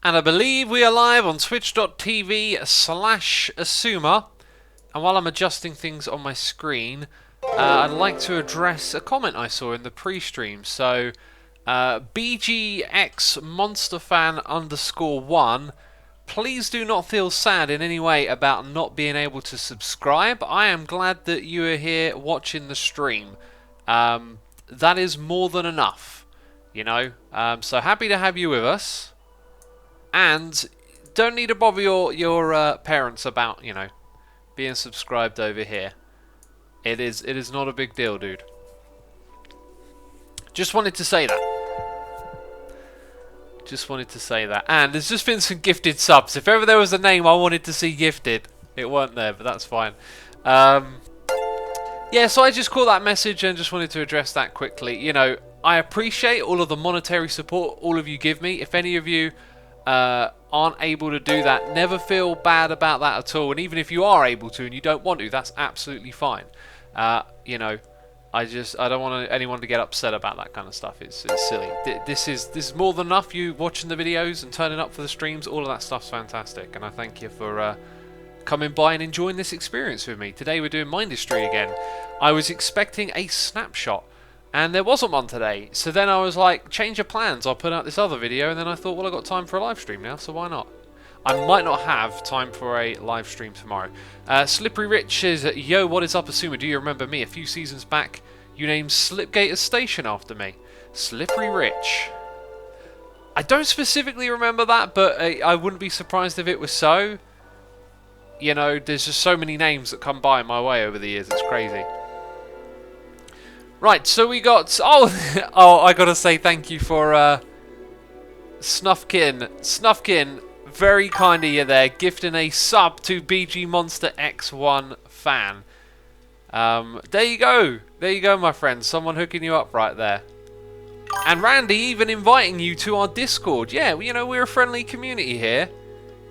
And I believe we are live on twitch.tv/Asuma. And while I'm adjusting things on my screen, I'd like to address a comment I saw in the pre-stream. So, BGX Monster Fan _1, please do not feel sad in any way about not being able to subscribe. I am glad that you are here watching the stream. That is more than enough, you know. So happy to have you with us. And don't need to bother your parents about, you know, being subscribed over here. It is not a big deal, dude. Just wanted to say that. Just wanted to say that. And there's just been some gifted subs. If ever there was a name I wanted to see gifted, it weren't there, but that's fine. Yeah, so I just caught that message and just wanted to address that quickly. You know, I appreciate all of the monetary support all of you give me. If any of you aren't able to do that, never feel bad about that at all. And even if you are able to and you don't want to, that's absolutely fine. You know, I don't want anyone to get upset about that kind of stuff. It's silly. This is more than enough. You watching the videos and turning up for the streams, all of that stuff's fantastic, and I thank you for coming by and enjoying this experience with me. Today we're doing Mindustry again. I was expecting a snapshot, and there wasn't one today. So then I was like, change of plans. I'll put out this other video, and then I thought, well, I've got time for a live stream now, so why not? I might not have time for a live stream tomorrow. Slippery Rich says, yo, what is up, Asuma? Do you remember me? A few seasons back, you named Slipgate Station after me. Slippery Rich. I don't specifically remember that, but I wouldn't be surprised if it was so. You know, there's just so many names that come by my way over the years. It's crazy. Right, so we got... Oh, I gotta say thank you for Snuffkin. Snuffkin, very kind of you there, gifting a sub to BG Monster X1 fan. There you go. There you go, my friend. Someone hooking you up right there. And Randy even inviting you to our Discord. Yeah, you know, we're a friendly community here.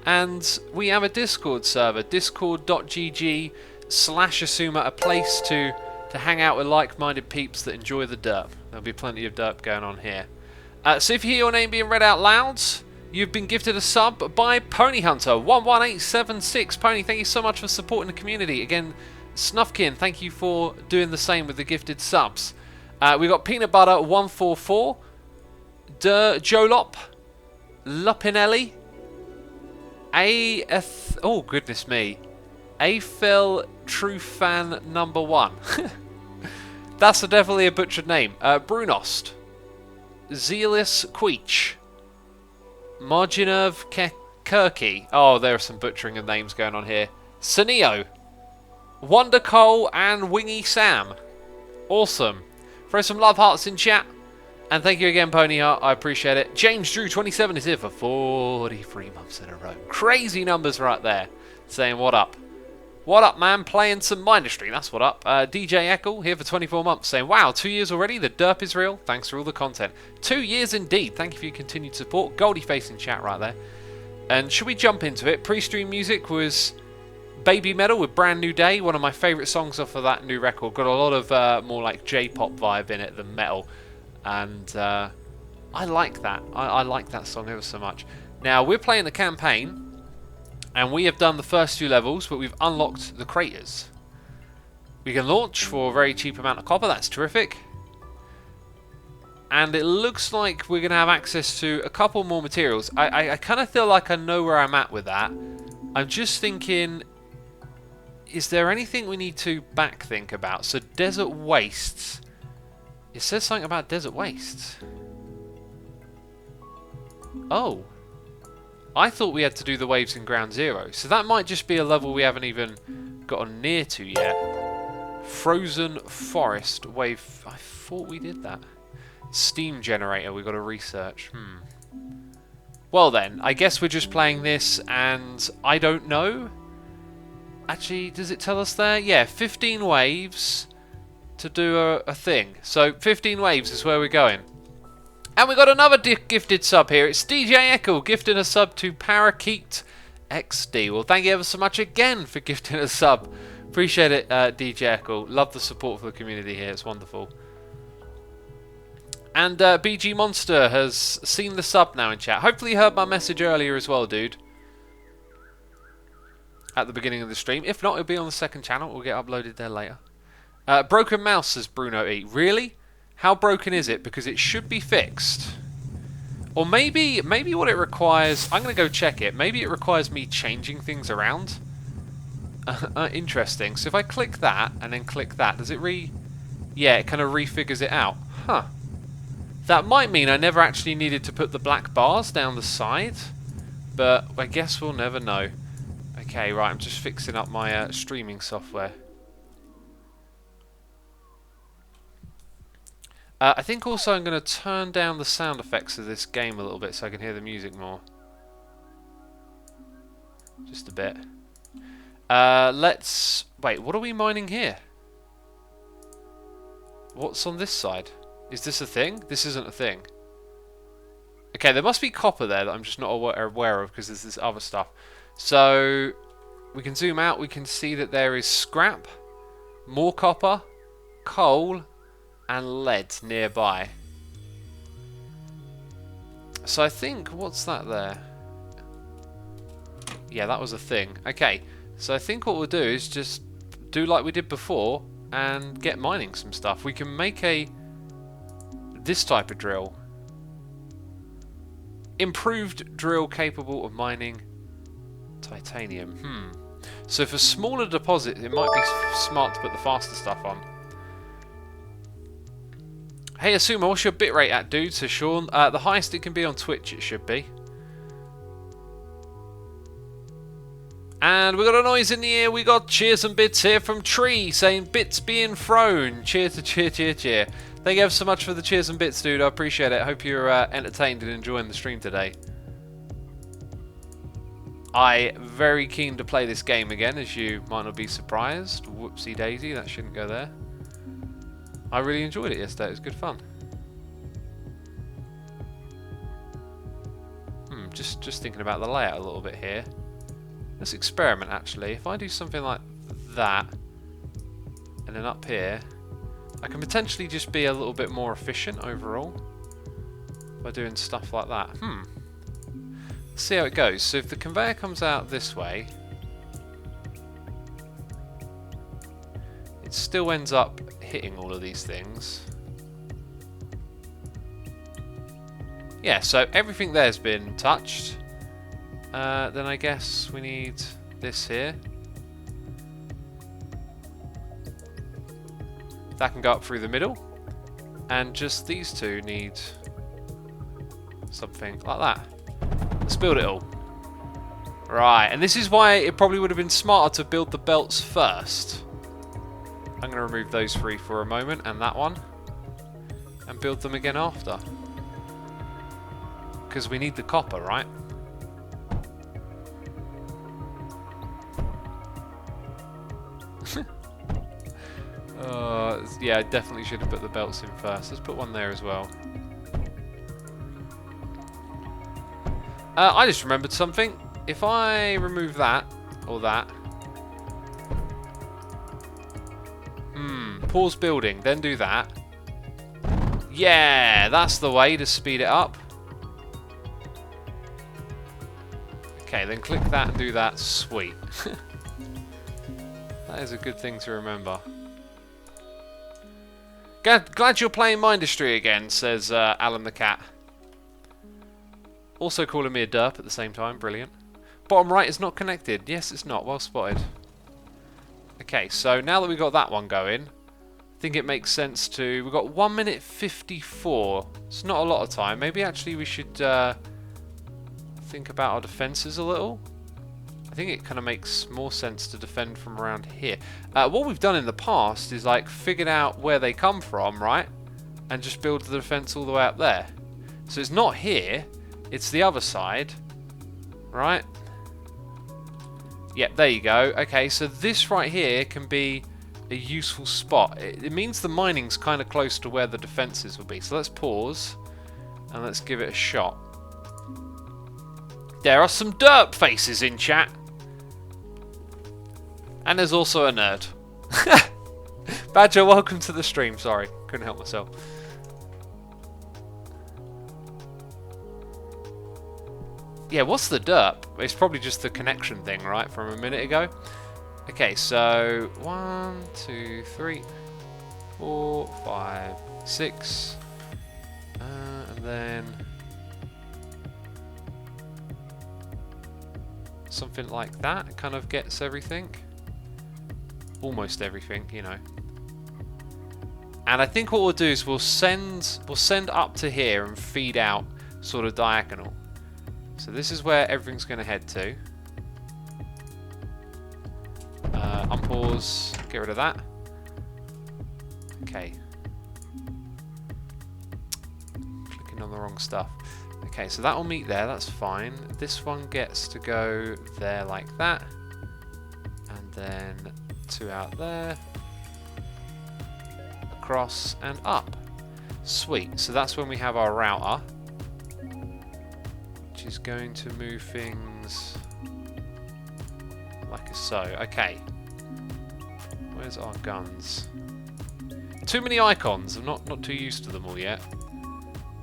And we have a Discord server, discord.gg/Asuma, a place to hang out with like-minded peeps that enjoy the derp. There'll be plenty of derp going on here. So if you hear your name being read out loud, you've been gifted a sub by Pony Hunter 11876. Pony, thank you so much for supporting the community. Again, Snuffkin, thank you for doing the same with the gifted subs. We got Peanut Butter 144, Jolop, Lupinelli, oh goodness me, Aphil True Fan #1. That's definitely a butchered name. Brunost, Zealous Queech, Marginerv Kirky. Oh, there are some butchering of names going on here. Sunio, Wonder Cole, and Wingy Sam. Awesome. Throw some love hearts in chat. And thank you again, Pony Heart. I appreciate it. James Drew 27 is here for 43 months in a row. Crazy numbers right there. Saying what up. What up, man? Playing some Mindustry. That's what up. DJ Echo here for 24 months. Saying, wow, 2 years already? The derp is real. Thanks for all the content. 2 years indeed. Thank you for your continued support. Goldie face in chat right there. And should we jump into it? Pre-stream music was Baby Metal with Brand New Day. One of my favourite songs off of that new record. Got a lot of more like J-pop vibe in it than metal. And I like that. I like that song ever so much. Now, we're playing the campaign, and we have done the first 2 levels, but we've unlocked the craters. We can launch for a very cheap amount of copper. That's terrific. And it looks like we're going to have access to a couple more materials. I kind of feel like I know where I'm at with that. I'm just thinking, is there anything we need to backthink about? So, desert wastes. It says something about desert wastes. Oh. I thought we had to do the waves in Ground Zero. So that might just be a level we haven't even gotten near to yet. Frozen Forest wave. I thought we did that. Steam generator we've got to research. Well then, I guess we're just playing this and I don't know. Actually, does it tell us there? Yeah, 15 waves to do a thing. So 15 waves is where we're going. And we got another gifted sub here. It's DJ Echo gifting a sub to Parakeet XD. Well, thank you ever so much again for gifting a sub. Appreciate it, DJ Echo. Love the support for the community here. It's wonderful. And BG Monster has seen the sub now in chat. Hopefully you heard my message earlier as well, dude. At the beginning of the stream. If not, it'll be on the second channel. It will get uploaded there later. Broken mouse, says Bruno E. Really? How broken is it? Because it should be fixed. Or maybe what it requires... I'm going to go check it. Maybe it requires me changing things around. Interesting. So if I click that and then click that, does it Yeah, it kind of refigures it out. Huh. That might mean I never actually needed to put the black bars down the side. But I guess we'll never know. Okay, right, I'm just fixing up my streaming software. I think also I'm going to turn down the sound effects of this game a little bit so I can hear the music more. Just a bit. Let's... Wait, what are we mining here? What's on this side? Is this a thing? This isn't a thing. Okay, there must be copper there that I'm just not aware of because there's this other stuff. So, we can zoom out. We can see that there is scrap, more copper, coal, and lead nearby. So I think, what's that there? Yeah, that was a thing. Okay, so I think what we'll do is just do like we did before and get mining some stuff. We can make this type of drill. Improved drill capable of mining titanium. So for smaller deposits, it might be smart to put the faster stuff on. Hey Asuma, what's your bitrate at, dude? Says Sean. The highest it can be on Twitch, it should be. And we got a noise in the ear. We got cheers and bits here from Tree saying bits being thrown. Cheer to cheer, cheer, cheer. Thank you ever so much for the cheers and bits, dude. I appreciate it. Hope you're entertained and enjoying the stream today. I'm very keen to play this game again, as you might not be surprised. Whoopsie daisy, that shouldn't go there. I really enjoyed it yesterday. It was good fun. Just thinking about the layout a little bit here. Let's experiment actually. If I do something like that, and then up here, I can potentially just be a little bit more efficient overall by doing stuff like that. Let's see how it goes. So if the conveyor comes out this way, it still ends up hitting all of these things. Yeah, so everything there's been touched. Then I guess we need this here. That can go up through the middle. And just these two need something like that. Let's build it all. Right, and this is why it probably would have been smarter to build the belts first. I'm going to remove those three for a moment, and that one. And build them again after. Because we need the copper, right? Yeah, I definitely should have put the belts in first. Let's put one there as well. I just remembered something. If I remove that, or that. Pause building, then do that. Yeah, that's the way to speed it up. Okay, then click that and do that. Sweet. That is a good thing to remember. Glad you're playing Mindustry again, says Alan the Cat. Also calling me a derp at the same time. Brilliant. Bottom right is not connected. Yes, it's not. Well spotted. Okay, so now that we've got that one going, I think it makes sense to... We've got 1 minute 54. It's not a lot of time. Maybe actually we should think about our defences a little. I think it kind of makes more sense to defend from around here. What we've done in the past is like figured out where they come from, right? And just build the defense all the way up there. So it's not here, it's the other side, right? Yep, there you go. Okay, so this right here can be a useful spot. It means the mining's kind of close to where the defences will be. So let's pause and let's give it a shot. There are some derp faces in chat. And there's also a nerd. Badger, welcome to the stream. Sorry, couldn't help myself. Yeah, what's the derp? It's probably just the connection thing, right, from a minute ago. Okay, so 1, 2, 3, 4, 5, 6, and then something like that. It kind of gets everything, almost everything, you know. And I think what we'll do is we'll send up to here and feed out sort of diagonal. So this is where everything's going to head to. Unpause, get rid of that. Okay. Clicking on the wrong stuff. Okay, so that will meet there, that's fine. This one gets to go there like that. And then 2 out there. Across and up. Sweet, so that's when we have our router. Which is going to move things like so. Okay. Where's our guns? Too many icons. I'm not too used to them all yet.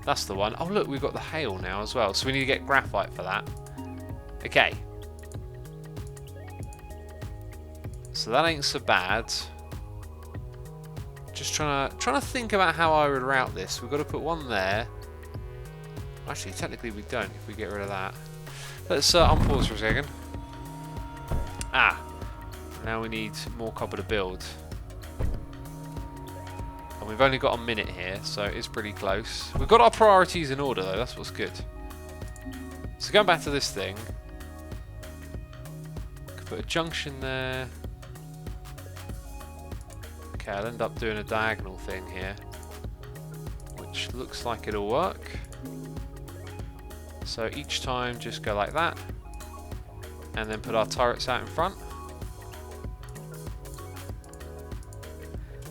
That's the one. Oh look, we've got the hail now as well. So we need to get graphite for that. Okay. So that ain't so bad. Just trying to think about how I would route this. We've got to put one there. Actually, technically we don't if we get rid of that. Let's unpause for a second. Ah. Now we need more copper to build. And we've only got a minute here, so it's pretty close. We've got our priorities in order, though. That's what's good. So going back to this thing. Could put a junction there. Okay, I'll end up doing a diagonal thing here. Which looks like it'll work. So each time just go like that. And then put our turrets out in front.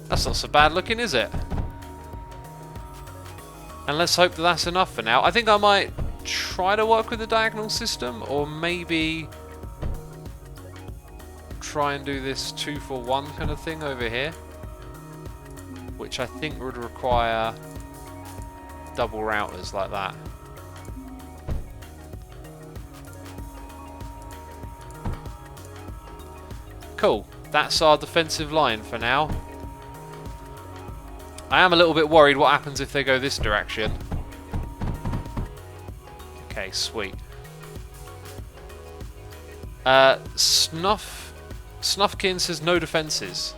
That's not so bad looking, is it? And let's hope that that's enough for now. I think I might try to work with the diagonal system, or maybe try and do this 2 for 1 kind of thing over here, which I think would require double routers like that. Cool, that's our defensive line for now. I am a little bit worried what happens if they go this direction. Okay, sweet. Snuffkin says no defences.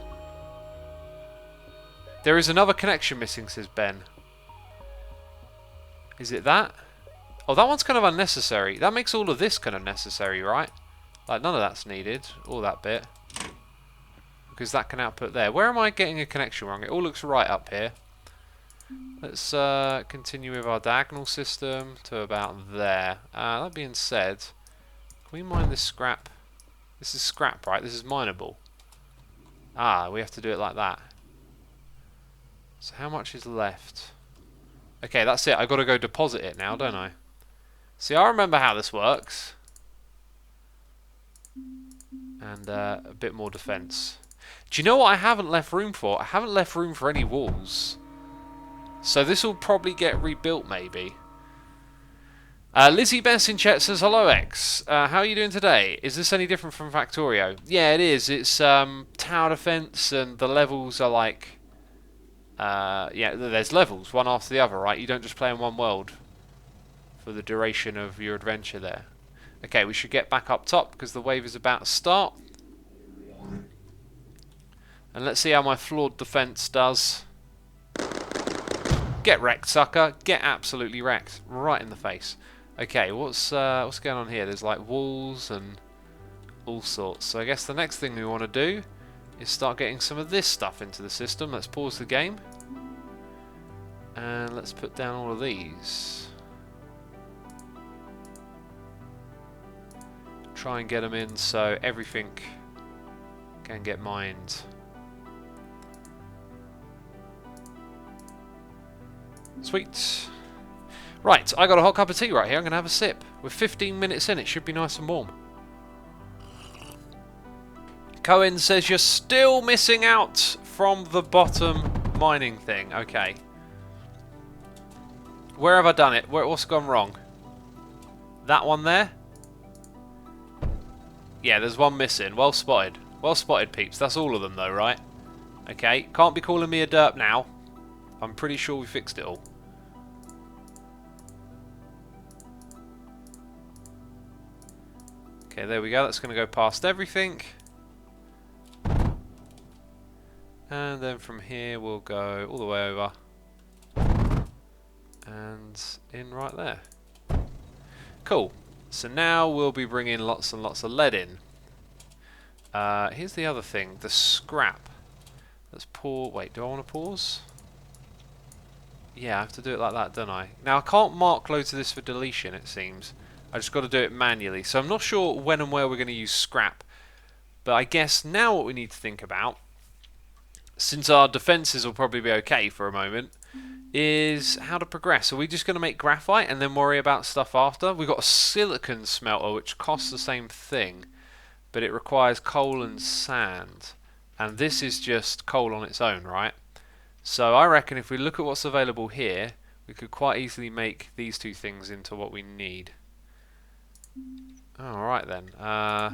There is another connection missing, says Ben. Is it that? Oh, that one's kind of unnecessary. That makes all of this kind of necessary, right? Like, none of that's needed. All that bit. Because that can output there. Where am I getting a connection wrong? It all looks right up here. Let's continue with our diagonal system to about there. That being said, can we mine this scrap? This is scrap, right? This is mineable. Ah, we have to do it like that. So how much is left? Okay, that's it. I've got to go deposit it now, don't I? See, I remember how this works. And a bit more defense. Do you know what I haven't left room for? I haven't left room for any walls. So this will probably get rebuilt, maybe. Lizzie Bess in chat says, hello, X. How are you doing today? Is this any different from Factorio? Yeah, it is. It's tower defense, and the levels are like... yeah, there's levels, one after the other, right? You don't just play in one world for the duration of your adventure there. Okay, we should get back up top, because the wave is about to start. And let's see how my flawed defense does. Get wrecked, sucker. Get absolutely wrecked. Right in the face. Okay, what's going on here? There's like walls and all sorts. So I guess the next thing we want to do is start getting some of this stuff into the system. Let's pause the game. And let's put down all of these. Try and get them in so everything can get mined. Sweet. Right, I got a hot cup of tea right here. I'm going to have a sip. We're 15 minutes in. It should be nice and warm. Cohen says you're still missing out from the bottom mining thing. Okay. Where have I done it? What's gone wrong? That one there? Yeah, there's one missing. Well spotted. Well spotted, peeps. That's all of them, though, right? Okay. Can't be calling me a derp now. I'm pretty sure we fixed it all. Okay, there we go. That's going to go past everything. And then from here, we'll go all the way over. And in right there. Cool. So now we'll be bringing lots and lots of lead in. Here's the other thing, the scrap. Let's pause. Wait, do I want to pause? Yeah, I have to do it like that, don't I? Now I can't mark loads of this for deletion, it seems. I just got to do it manually. So I'm not sure when and where we're going to use scrap. But I guess now what we need to think about, since our defences will probably be okay for a moment, is how to progress. Are we just going to make graphite and then worry about stuff after? We've got a silicon smelter which costs the same thing, but it requires coal and sand. And this is just coal on its own, right? So I reckon if we look at what's available here, we could quite easily make these two things into what we need. Alright then. I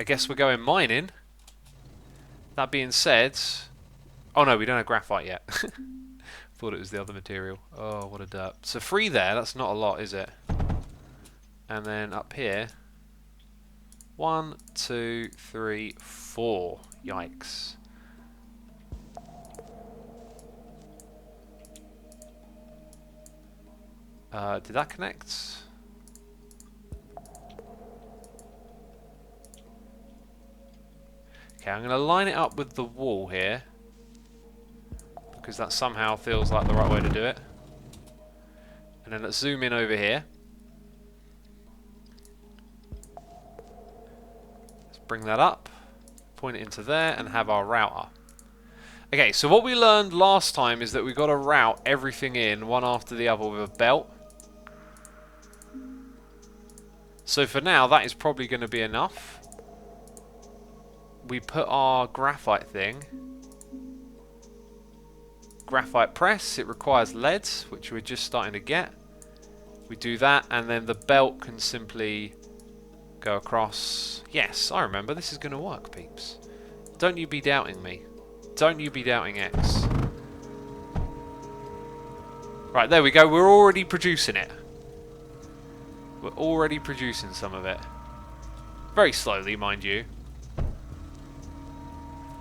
guess we're going mining. That being said... Oh no, we don't have graphite yet. Thought it was the other material. Oh, what a derp. So 3 there, that's not a lot, is it? And then up here... 1, 2, 3, 4. Yikes. Did that connect? Okay, I'm going to line it up with the wall here, because that somehow feels like the right way to do it. And then let's zoom in over here. Let's bring that up, point it into there, and have our router. Okay, so what we learned last time is that we've got to route everything in one after the other with a belt. So for now, that is probably going to be enough. We put our graphite thing. Graphite press, it requires lead, which we're just starting to get. We do that, and then the belt can simply go across. Yes, I remember. This is going to work, peeps. Don't you be doubting me. Don't you be doubting X. Right, there we go. We're already producing it. We're already producing some of it. Very slowly, mind you.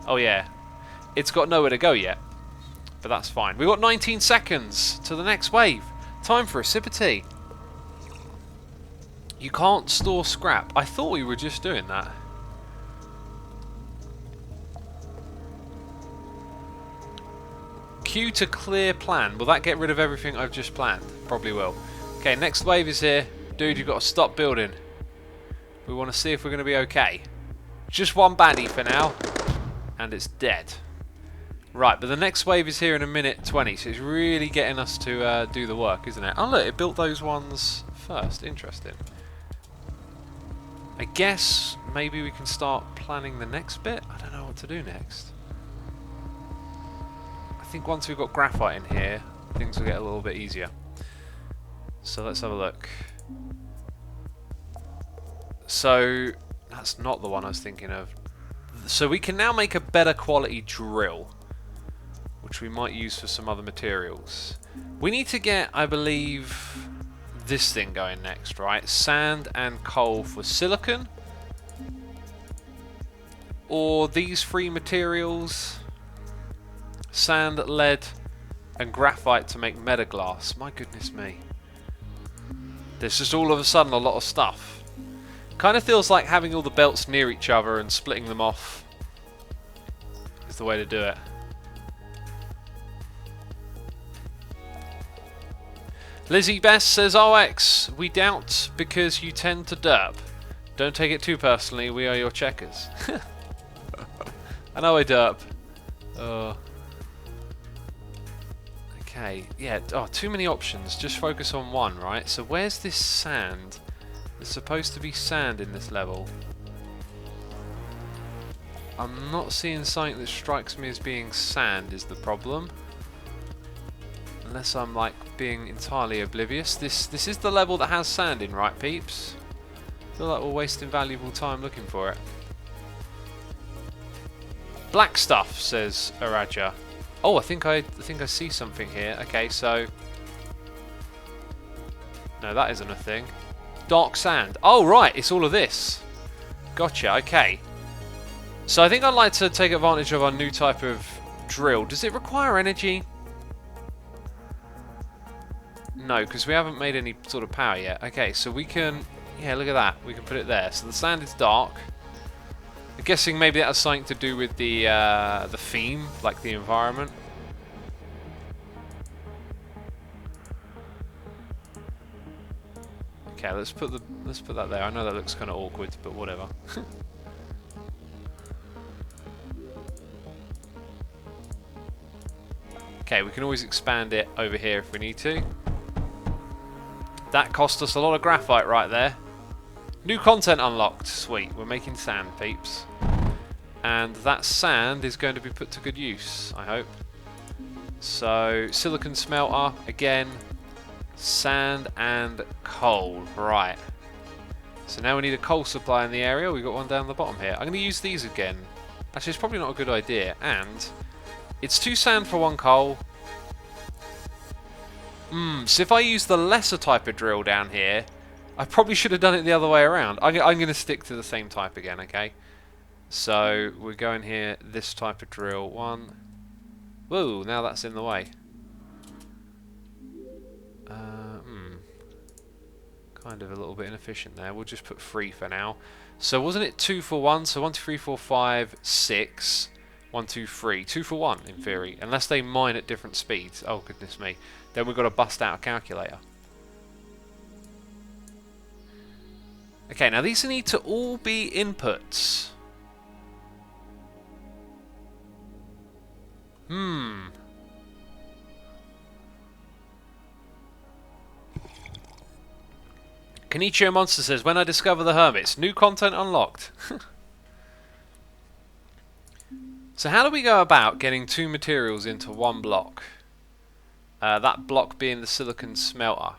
Oh yeah. It's got nowhere to go yet. But that's fine. We've got 19 seconds to the next wave. Time for a sip of tea. You can't store scrap. I thought we were just doing that. Q to clear plan. Will that get rid of everything I've just planned? Probably will. Okay, next wave is here. Dude, you've got to stop building. We want to see if we're going to be okay. Just one baddie for now. And it's dead. Right, but the next wave is here in a minute 20, so it's really getting us to do the work, isn't it? Oh look, it built those ones first. Interesting. I guess maybe we can start planning the next bit. I don't know what to do next. I think once we've got graphite in here, things will get a little bit easier. So let's have a look. So, that's not the one I was thinking of. So we can now make a better quality drill, which we might use for some other materials. We need to get, I believe, this thing going next, right? Sand and coal for silicon. Or these 3 materials. Sand, lead, and graphite to make metaglass. My goodness me. There's just all of a sudden a lot of stuff. Kind of feels like having all the belts near each other and splitting them off is the way to do it. Lizzie Best says, OX, we doubt because you tend to derp. Don't take it too personally, we are your checkers. I know I derp. Okay, yeah, oh, too many options. Just focus on one, right? So where's this sand? There's supposed to be sand in this level. I'm not seeing something that strikes me as being sand is the problem. Unless I'm like being entirely oblivious. This is the level that has sand in, right, peeps? I feel like we're wasting valuable time looking for it. Black stuff, says Araja. Oh, I think I see something here. Okay, so no, that isn't a thing. Dark sand. Oh, right, it's all of this. Gotcha. Okay. So I think I'd like to take advantage of our new type of drill. Does it require energy? No, because we haven't made any sort of power yet. Okay, so we can... Yeah, look at that. We can put it there. So the sand is dark. I'm guessing maybe that has something to do with the theme, like the environment. Okay, let's put that there. I know that looks kind of awkward, but whatever. Okay, we can always expand it over here if we need to. That cost us a lot of graphite right there. New content unlocked. Sweet. We're making sand, peeps. And that sand is going to be put to good use, I hope. So, silicon smelter, again. Sand and coal. Right. So now we need a coal supply in the area. We've got one down the bottom here. I'm going to use these again. Actually, it's probably not a good idea. And it's 2 sand for 1 coal. So if I use the lesser type of drill down here, I probably should have done it the other way around. I'm going to stick to the same type again, okay? So we're going here, this type of drill. 1. Whoa, now that's in the way. Kind of a little bit inefficient there. We'll just put 3 for now. So wasn't it 2 for 1? So 1, 2, 3, 4, 5, 6. 1, 2, 3. 2 for 1 in theory. Unless they mine at different speeds. Oh goodness me. Then we've got to bust out a calculator. Okay, now these need to all be inputs. Kenichio Monster says, when I discover the hermits, new content unlocked. So how do we go about getting 2 materials into 1 block? That block being the silicon smelter.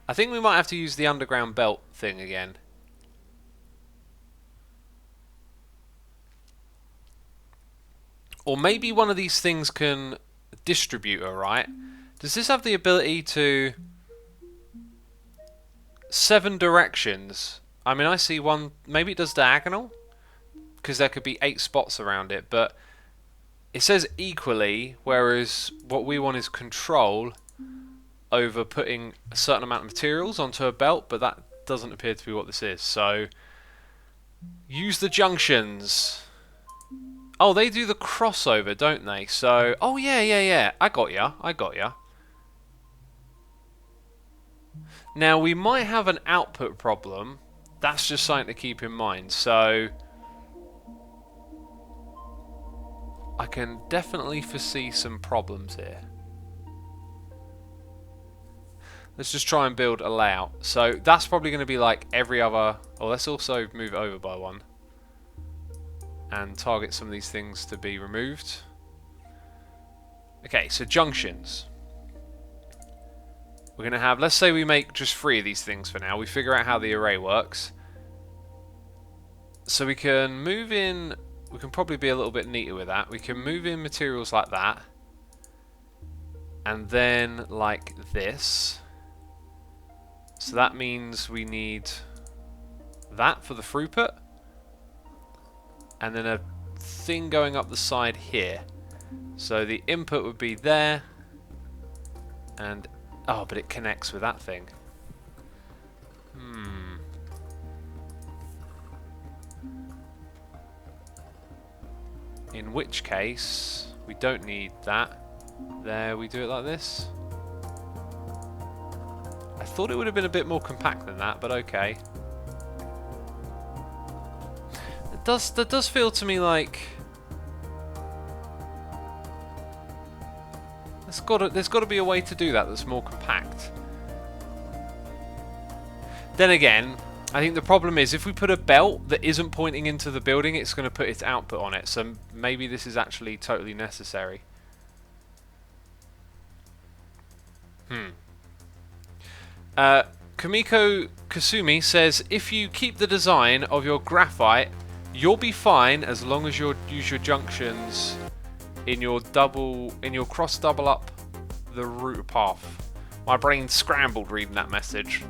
I think we might have to use the underground belt thing again. Or maybe one of these things can distribute, right? Does this have the ability to... 7 directions? I mean, I see one... Maybe it does diagonal? Because there could be 8 spots around it, but... It says equally, whereas what we want is control over putting a certain amount of materials onto a belt, but that doesn't appear to be what this is. So, use the junctions. Oh, they do the crossover, don't they? So, oh yeah. I got ya. Now, we might have an output problem. That's just something to keep in mind. So, I can definitely foresee some problems here. Let's just try and build a layout. So that's probably going to be like every other... Oh, let's also move it over by 1. And target some of these things to be removed. Okay, so junctions. We're going to have... Let's say we make just 3 of these things for now. We figure out how the array works. So we can move in... We can probably be a little bit neater with that. We can move in materials like that. And then like this. So that means we need that for the throughput. And then a thing going up the side here. So the input would be there. And... Oh, but it connects with that thing. In which case, we don't need that. There, we do it like this. I thought it would have been a bit more compact than that, but okay. That does feel to me like... There's got to be a way to do that that's more compact. Then again... I think the problem is if we put a belt that isn't pointing into the building, it's going to put its output on it. So maybe this is actually totally necessary. Kamiko Kasumi says, if you keep the design of your graphite, you'll be fine as long as you use your junctions in your cross double up the route path. My brain scrambled reading that message.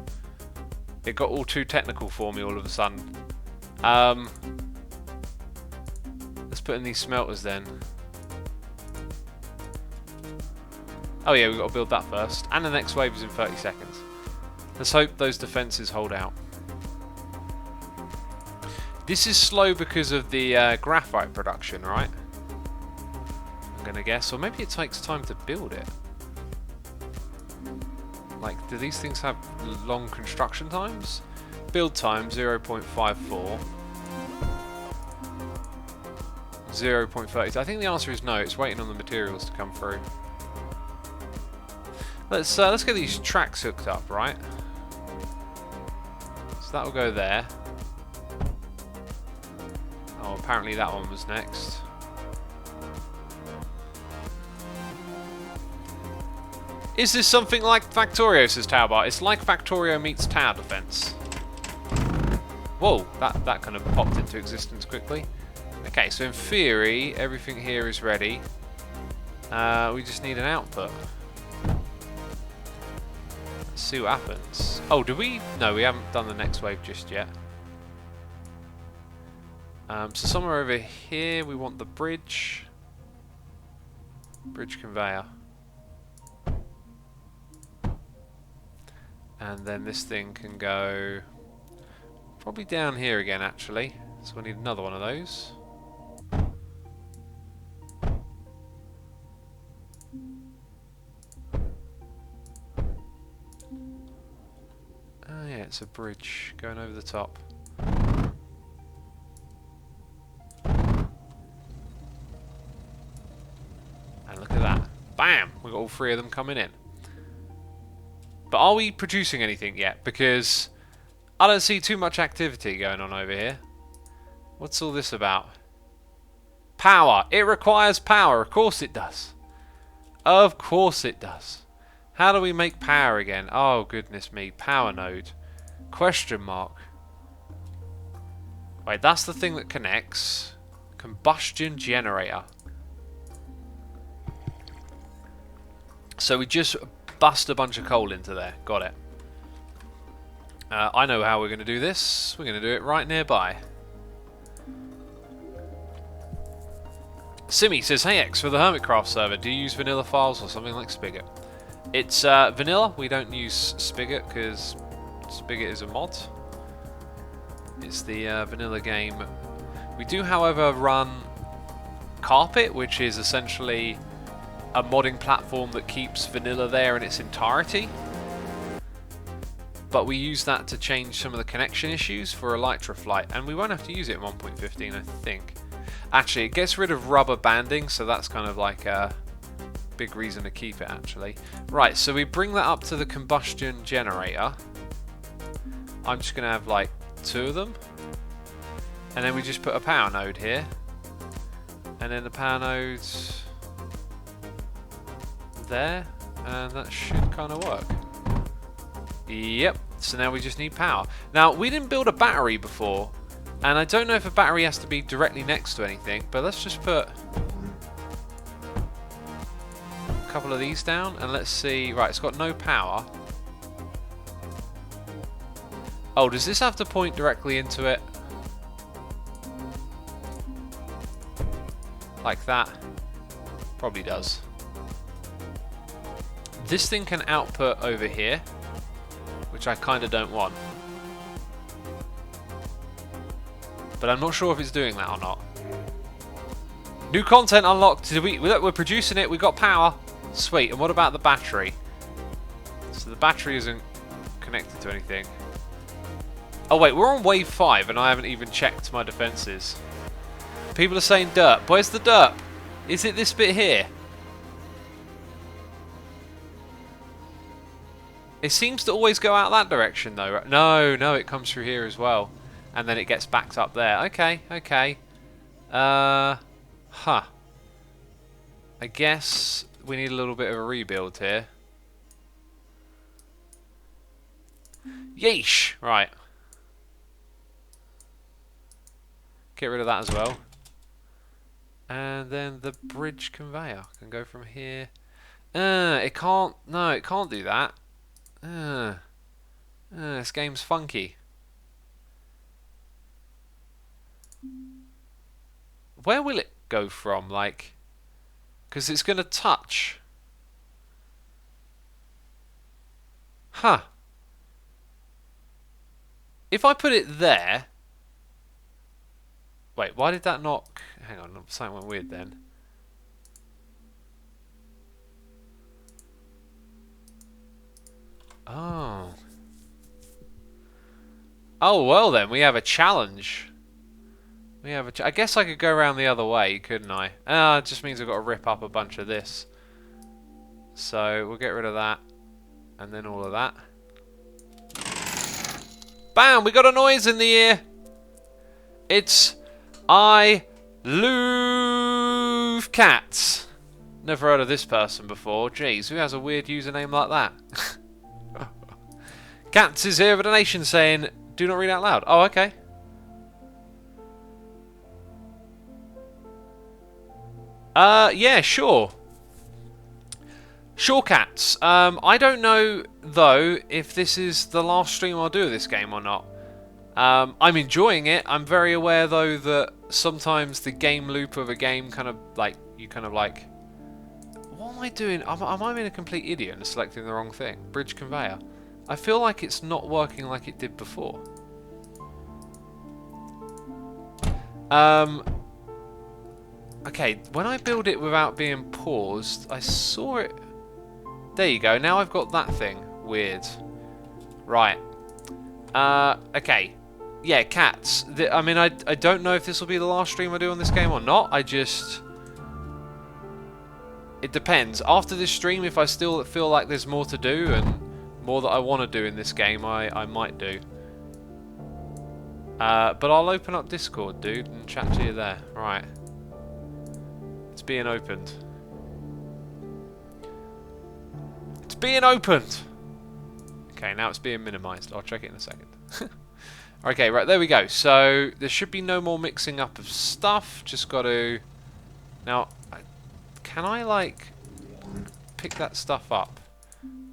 It got all too technical for me all of a sudden. Let's put in these smelters then. Oh yeah, we've got to build that first. And the next wave is in 30 seconds. Let's hope those defences hold out. This is slow because of the graphite production, right? I'm going to guess. Or maybe it takes time to build it. Like, do these things have long construction times? Build time 0.54. 0.30. I think the answer is no. It's waiting on the materials to come through. Let's get these tracks hooked up, right? So that will go there. Oh, apparently that one was next. Is this something like Factorio, says Tower Bar? It's like Factorio meets tower defense. Whoa, that kind of popped into existence quickly. Okay, so in theory, everything here is ready. We just need an output. Let's see what happens. Oh, do we? No, we haven't done the next wave just yet. So somewhere over here, we want the bridge. Bridge conveyor. And then this thing can go probably down here again, actually. So we need another one of those. Oh yeah, it's a bridge going over the top. And look at that. Bam! We've got all three of them coming in. But are we producing anything yet? Because I don't see too much activity going on over here. What's all this about? Power. It requires power. Of course it does. Of course it does. How do we make power again? Oh, goodness me. Power node. Question mark. Wait, that's the thing that connects. Combustion generator. So we just bust a bunch of coal into there. Got it. I know how we're going to do this. We're going to do it right nearby. Simi says, hey X, for the Hermitcraft server, do you use vanilla files or something like Spigot? It's vanilla. We don't use Spigot because Spigot is a mod. It's the vanilla game. We do, however, run Carpet, which is essentially a modding platform that keeps vanilla there in its entirety. But we use that to change some of the connection issues for Elytra Flight, and we won't have to use it in 1.15, I think. Actually, it gets rid of rubber banding, so that's kind of like a big reason to keep it, actually. Right, so we bring that up to the combustion generator. I'm just going to have like 2 of them. And then we just put a power node here. And then the power nodes there, and that should kind of work. Yep, so now we just need power. Now, we didn't build a battery before, and I don't know if a battery has to be directly next to anything, but let's just put a couple of these down, and let's see. Right, it's got no power. Oh, does this have to point directly into it? Like that? Probably does. This thing can output over here, which I kind of don't want. But I'm not sure if it's doing that or not. New content unlocked. Look, we're producing it. We got power. Sweet. And what about the battery? So the battery isn't connected to anything. Oh wait, we're on wave 5 and I haven't even checked my defences. People are saying derp. Where's the derp? Is it this bit here? It seems to always go out that direction though. No, it comes through here as well. And then it gets backed up there. Okay. I guess we need a little bit of a rebuild here. Yeesh! Right. Get rid of that as well. And then the bridge conveyor can go from here. It can't. No, it can't do that. This game's funky. Where will it go from? Like, because it's going to touch. Huh. If I put it there. Wait, why did that not... Hang on, something went weird then. Oh. Oh, well then, we have a challenge. We have I guess I could go around the other way, couldn't I? It just means I've got to rip up a bunch of this. So, we'll get rid of that. And then all of that. Bam! We got a noise in the ear! It's... I love cats. Never heard of this person before. Jeez, who has a weird username like that? Cats is here with a donation saying, do not read out loud. Oh, okay. Yeah, sure. Sure, Cats. I don't know, though, if this is the last stream I'll do of this game or not. I'm enjoying it. I'm very aware, though, that sometimes the game loop of a game kind of, like, you kind of, like... What am I doing? Am I being a complete idiot and selecting the wrong thing? Bridge conveyor. I feel like it's not working like it did before. Okay, when I build it without being paused, I saw it... There you go, now I've got that thing. Weird. Right. Okay. Yeah, cats. I mean, I don't know if this will be the last stream I do on this game or not. I just... It depends. After this stream, if I still feel like there's more to do and more that I want to do in this game, I might do. But I'll open up Discord, dude, and chat to you there. Right. It's being opened. It's being opened! Okay, now it's being minimised. I'll check it in a second. Okay, right, there we go. So, there should be no more mixing up of stuff. Just got to... Now, can I, like, pick that stuff up?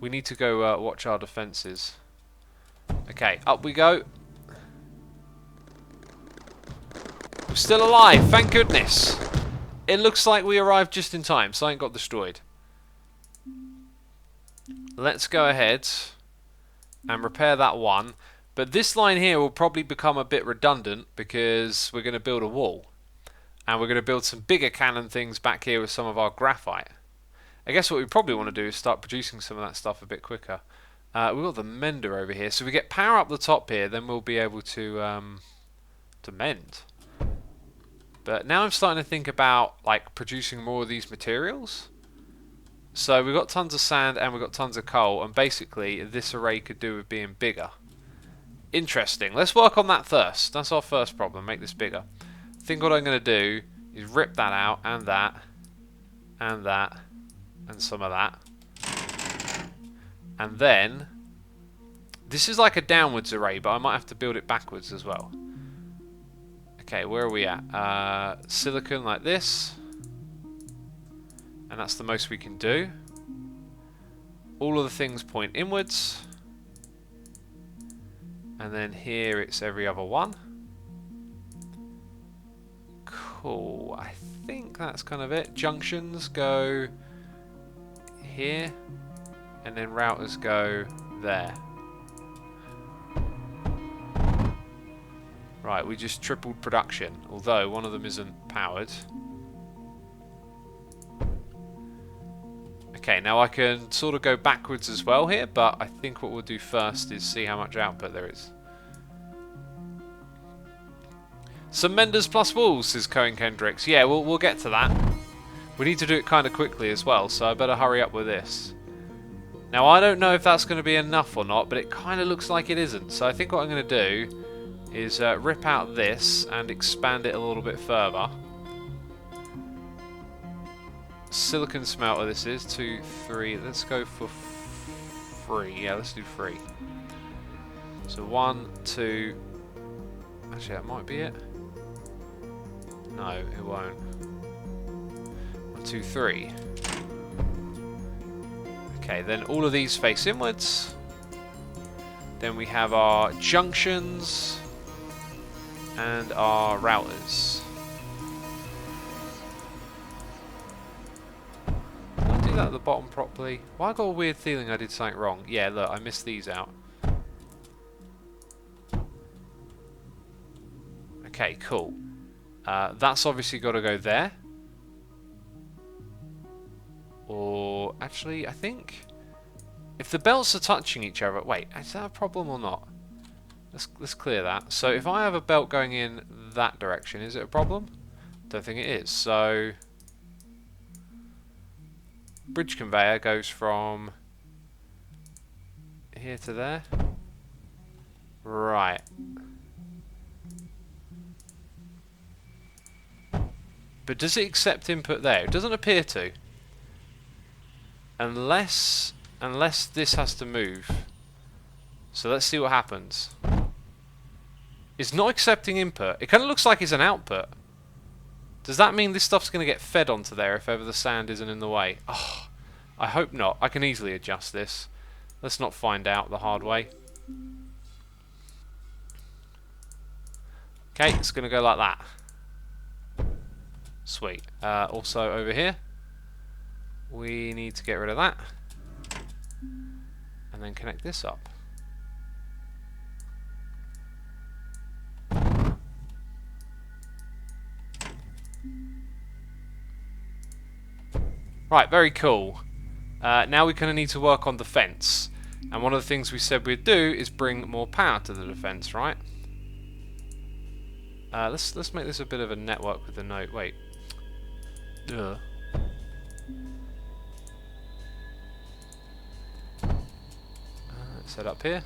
We need to go watch our defences. Okay, up we go. We're still alive, thank goodness. It looks like we arrived just in time. Something got destroyed. Let's go ahead and repair that one. But this line here will probably become a bit redundant because we're going to build a wall. And we're going to build some bigger cannon things back here with some of our graphite. I guess what we probably want to do is start producing some of that stuff a bit quicker. We've got the mender over here. So if we get power up the top here, then we'll be able to mend. But now I'm starting to think about like producing more of these materials. So we've got tons of sand and we've got tons of coal, and basically this array could do with being bigger. Interesting. Let's work on that first. That's our first problem. Make this bigger. I think what I'm going to do is rip that out, and that, and that, and some of that. And then, this is like a downwards array, but I might have to build it backwards as well. Okay, where are we at? Silicon like this. And that's the most we can do. All of the things point inwards. And then here it's every other one. Cool. I think that's kind of it. Junctions go here. And then routers go there. Right, we just tripled production. Although one of them isn't powered. Okay, now I can sort of go backwards as well here, but I think what we'll do first is see how much output there is. Some menders plus walls, says Cohen Kendricks. Yeah, we'll get to that. We need to do it kind of quickly as well, so I better hurry up with this. Now, I don't know if that's going to be enough or not, but it kind of looks like it isn't. So I think what I'm going to do is rip out this and expand it a little bit further. Silicon smelter this is, 2, 3, let's go for 3, yeah, let's do 3. So 1, 2. Actually, that might be it. No, it won't. 1, 2, 3. Okay, then all of these face inwards. Then we have our junctions and our routers. Did I do that at the bottom properly? Why I got a weird feeling I did something wrong? Yeah, look, I missed these out. Okay, cool. That's obviously got to go there. Or, actually, I think if the belts are touching each other... Wait, is that a problem or not? Let's clear that. So if I have a belt going in that direction, is it a problem? Don't think it is. So bridge conveyor goes from here to there. Right. But does it accept input there? It doesn't appear to. Unless this has to move. So let's see what happens. It's not accepting input. It kind of looks like it's an output. Does that mean this stuff's going to get fed onto there if ever the sand isn't in the way? Oh, I hope not. I can easily adjust this. Let's not find out the hard way. Okay, it's going to go like that. Sweet. Also over here, we need to get rid of that. And then connect this up. Right, very cool. Now we're going to need to work on defense. And one of the things we said we'd do is bring more power to the defense, right? Let's make this a bit of a network with the node. Wait. Set up here.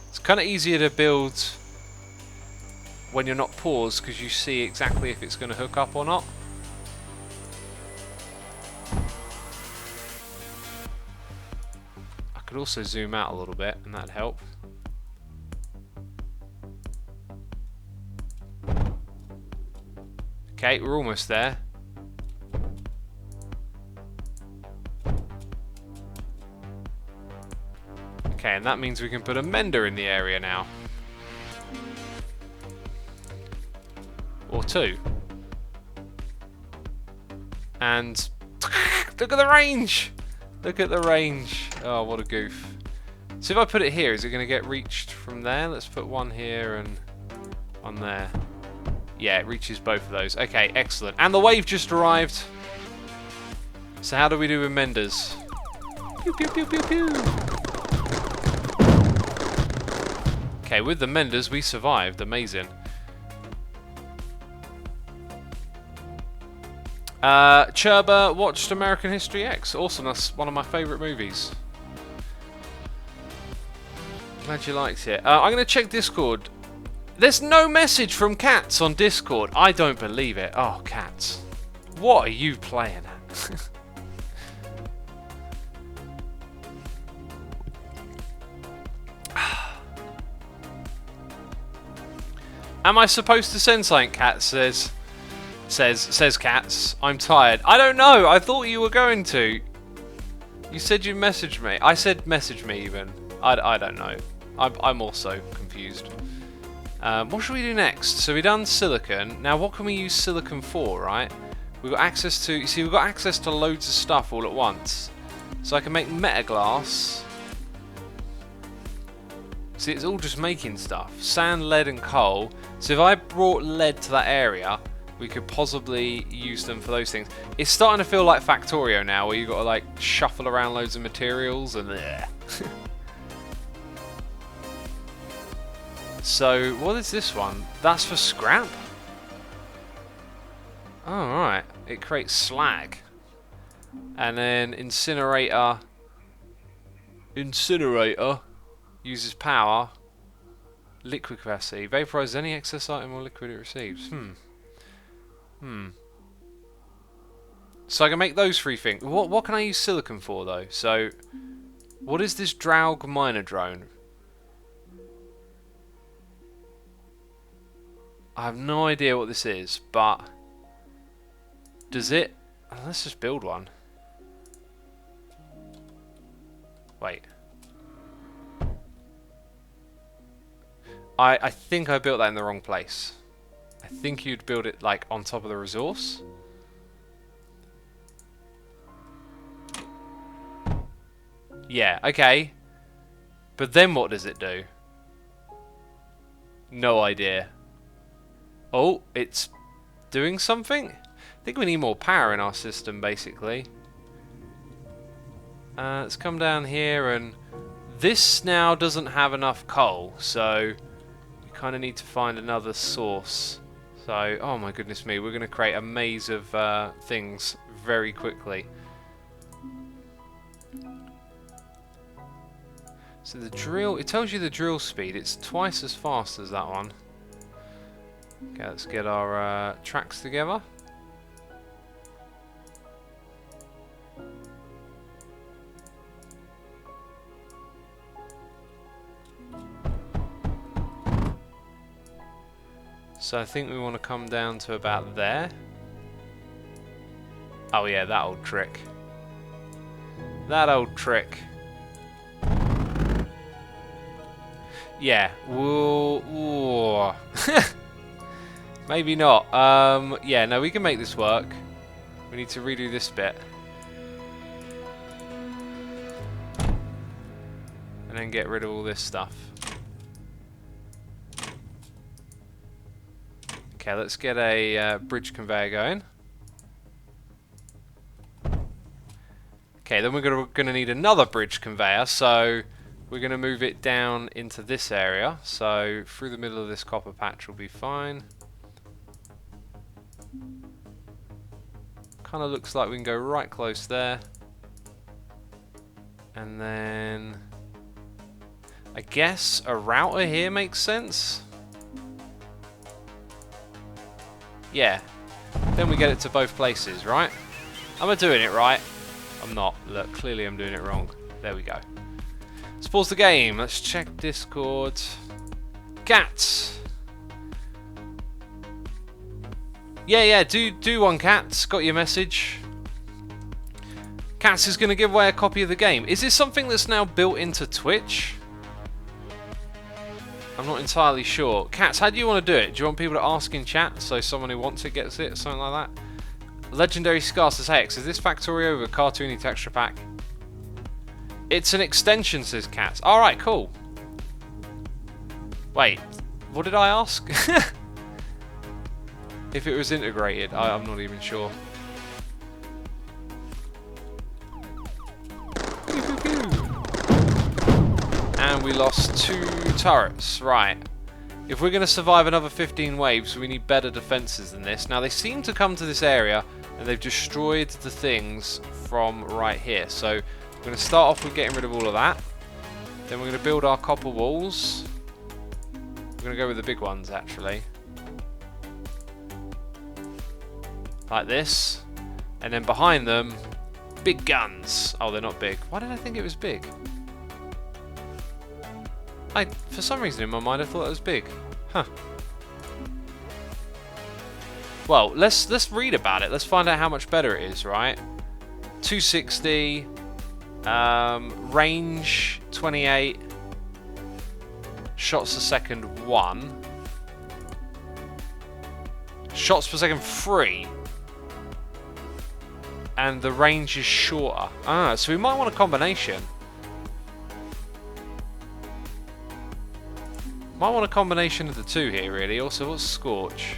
It's kind of easier to build when you're not paused because you see exactly if it's going to hook up or not. I could also zoom out a little bit and that'd help. Okay, we're almost there. Okay, and that means we can put a mender in the area now. Or two. And look at the range! Look at the range. Oh, what a goof. So if I put it here, is it going to get reached from there? Let's put one here and one there. Yeah, it reaches both of those. Okay, excellent. And the wave just arrived. So how do we do with menders? Pew, pew, pew, pew, pew. Okay, with the menders we survived. Amazing. Cherba watched American History X. Awesome, that's one of my favourite movies. Glad you liked it. I'm going to check Discord. There's no message from Cats on Discord. I don't believe it. Oh, Cats. What are you playing at? Am I supposed to send something? Cat says Cats. I'm tired. I don't know. I thought you were going to. You said you messaged me. I said message me even. I don't know. I'm also confused. What should we do next? So we've done silicon. Now what can we use silicon for, right? We've got access to... You see, we've got access to loads of stuff all at once. So I can make metaglass. See, it's all just making stuff. Sand, lead and coal. So if I brought lead to that area, we could possibly use them for those things. It's starting to feel like Factorio now, where you've got to like shuffle around loads of materials and... So, what is this one? That's for scrap? Oh, right. It creates slag. And then incinerator uses power. Liquid capacity. Vaporizes any excess item or liquid it receives. So I can make those 3 things. What can I use silicon for, though? So, what is this Draug miner drone? I have no idea what this is, but... Does it... Oh, let's just build one. Wait. I think I built that in the wrong place. I think you'd build it, like, on top of the resource. Yeah, okay. But then what does it do? No idea. Oh, it's doing something? I think we need more power in our system, basically. Let's come down here, and this now doesn't have enough coal, so we kind of need to find another source. So, oh my goodness me, we're going to create a maze of things very quickly. So the drill, it tells you the drill speed, it's twice as fast as that one. Okay, let's get our tracks together. So I think we want to come down to about there. Oh yeah, that old trick. That old trick. Yeah, we'll... Maybe not. Yeah, no, we can make this work. We need to redo this bit. And then get rid of all this stuff. Okay, let's get a bridge conveyor going. Okay, then we're going to need another bridge conveyor, so we're going to move it down into this area. So through the middle of this copper patch will be fine. Kind of looks like we can go right close there. And then I guess a router here makes sense. Yeah, then we get it to both places, right? Am I doing it right? I'm not. Look, clearly I'm doing it wrong. There we go. Let's pause the game. Let's check Discord. Cats! Yeah, do one, Cats. Got your message. Cats is going to give away a copy of the game. Is this something that's now built into Twitch? I'm not entirely sure. Cats, how do you want to do it? Do you want people to ask in chat so someone who wants it gets it? Something like that? Legendary Scar says, hey, is this Factorio with a cartoony texture pack? It's an extension, says Cats. Alright, cool. Wait, what did I ask? If it was integrated, I'm not even sure. And we lost 2 turrets. Right. If we're going to survive another 15 waves, we need better defences than this. Now, they seem to come to this area, and they've destroyed the things from right here. So, we're going to start off with getting rid of all of that. Then we're going to build our copper walls. We're going to go with the big ones, actually. Like this. And then behind them, big guns. Oh, they're not big. Why did I think it was big? For some reason in my mind I thought it was big. Huh. Well, let's read about it. Let's find out how much better it is, right? 260, range 28, shots a second 1, shots per second 3, and the range is shorter. Ah, so we might want a combination. Might want a combination of the 2 here, really. Also, what's Scorch?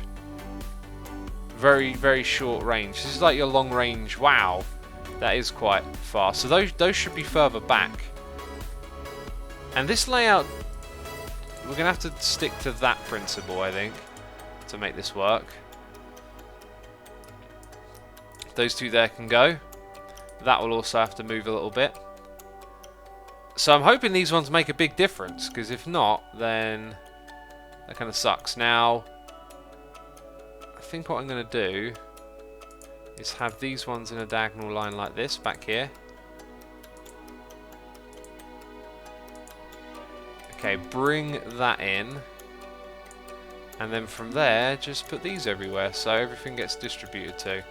Very, very short range. This is like your long range. Wow, that is quite fast. So those should be further back. And this layout, we're gonna have to stick to that principle, I think, to make this work. Those 2 there can go. That will also have to move a little bit. So I'm hoping these ones make a big difference, because if not, then that kind of sucks. Now, I think what I'm going to do is have these ones in a diagonal line like this back here. Okay, bring that in. And then from there, just put these everywhere so everything gets distributed to.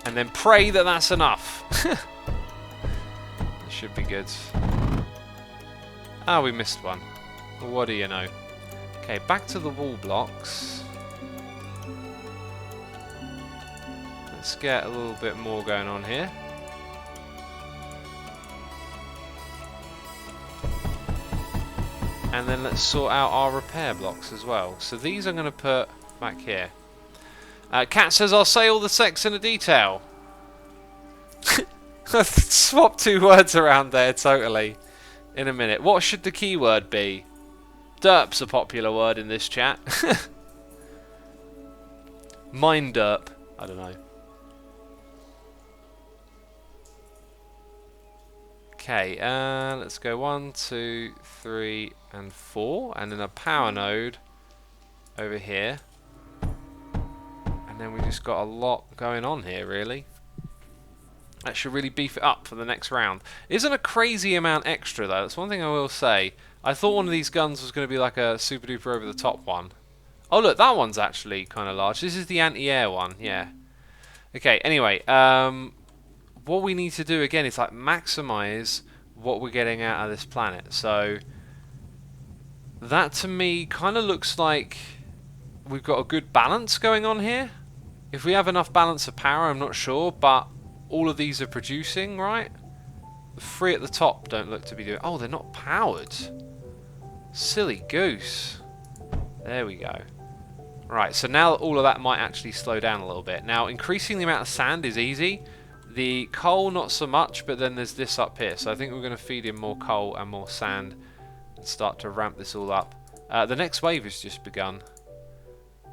And then pray that that's enough. It should be good. Ah, we missed one. What do you know? Okay, back to the wall blocks. Let's get a little bit more going on here. And then let's sort out our repair blocks as well. So these I'm going to put back here. Cat says, I'll say all the sex in a detail. Swap two words around there, totally. In a minute. What should the keyword be? Derp's a popular word in this chat. Mind derp. I don't know. Okay, let's go 1, 2, 3, and 4. And then a power node over here. And then we just got a lot going on here, really. That should really beef it up for the next round. Isn't a crazy amount extra, though. That's one thing I will say. I thought one of these guns was going to be like a super duper over the top one. Oh, look, that one's actually kind of large. This is the anti-air one, yeah. Okay, anyway, what we need to do, again, is like maximize what we're getting out of this planet. So, that to me kind of looks like we've got a good balance going on here. If we have enough balance of power, I'm not sure, but all of these are producing, right? The three at the top don't look to be doing... Oh, they're not powered. Silly goose. There we go. Right, so now all of that might actually slow down a little bit. Now, increasing the amount of sand is easy. The coal, not so much, but then there's this up here. So I think we're going to feed in more coal and more sand and start to ramp this all up. The next wave has just begun.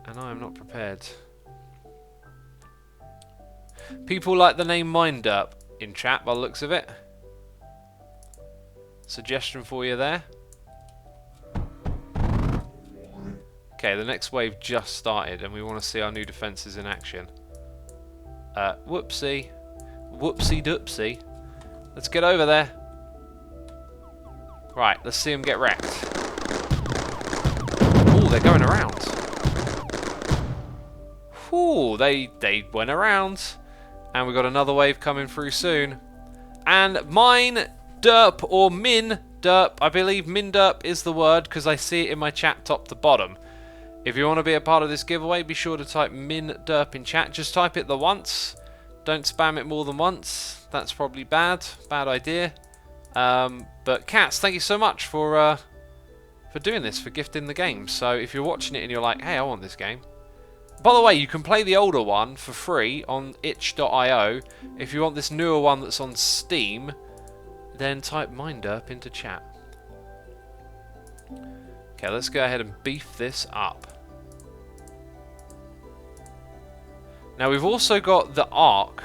And I am not prepared. People like the name Mindderp in chat by the looks of it. Suggestion for you there. Okay, the next wave just started and we want to see our new defences in action. Whoopsie. Whoopsie doopsie. Let's get over there. Right, let's see them get wrecked. Oh, they're going around. Whew, they went around. And we've got another wave coming through soon. And mine derp or min derp, I believe min derp is the word because I see it in my chat top to bottom. If you want to be a part of this giveaway, be sure to type min derp in chat. Just type it the once. Don't spam it more than once. That's probably bad. Bad idea. But Cats, thank you so much for doing this, for gifting the game. So if you're watching it and you're like, hey, I want this game. By the way, you can play the older one for free on itch.io. If you want this newer one that's on Steam, then type Mindderp into chat. Okay, let's go ahead and beef this up. Now we've also got the arc.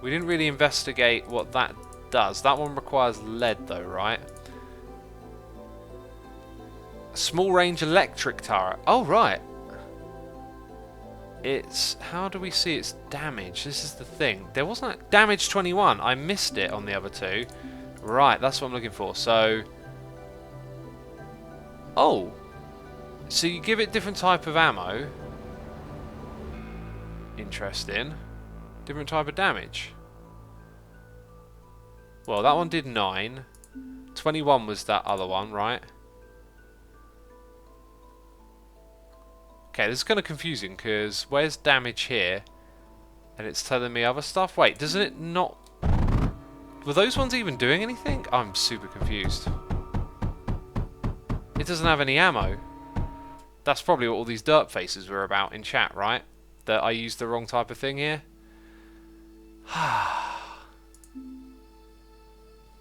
We didn't really investigate what that does. That one requires lead though, right? Small range electric turret. Oh, right. It's... How do we see its damage? This is the thing. There wasn't a damage 21. I missed it on the other two. Right, that's what I'm looking for. So... Oh. So you give it different type of ammo. Interesting. Different type of damage. Well, that one did 9. 21 was that other one, right? Okay, this is kind of confusing because where's damage here? And it's telling me other stuff. Wait, doesn't it not... Were those ones even doing anything? I'm super confused. It doesn't have any ammo. That's probably what all these derp faces were about in chat, right? That I used the wrong type of thing here.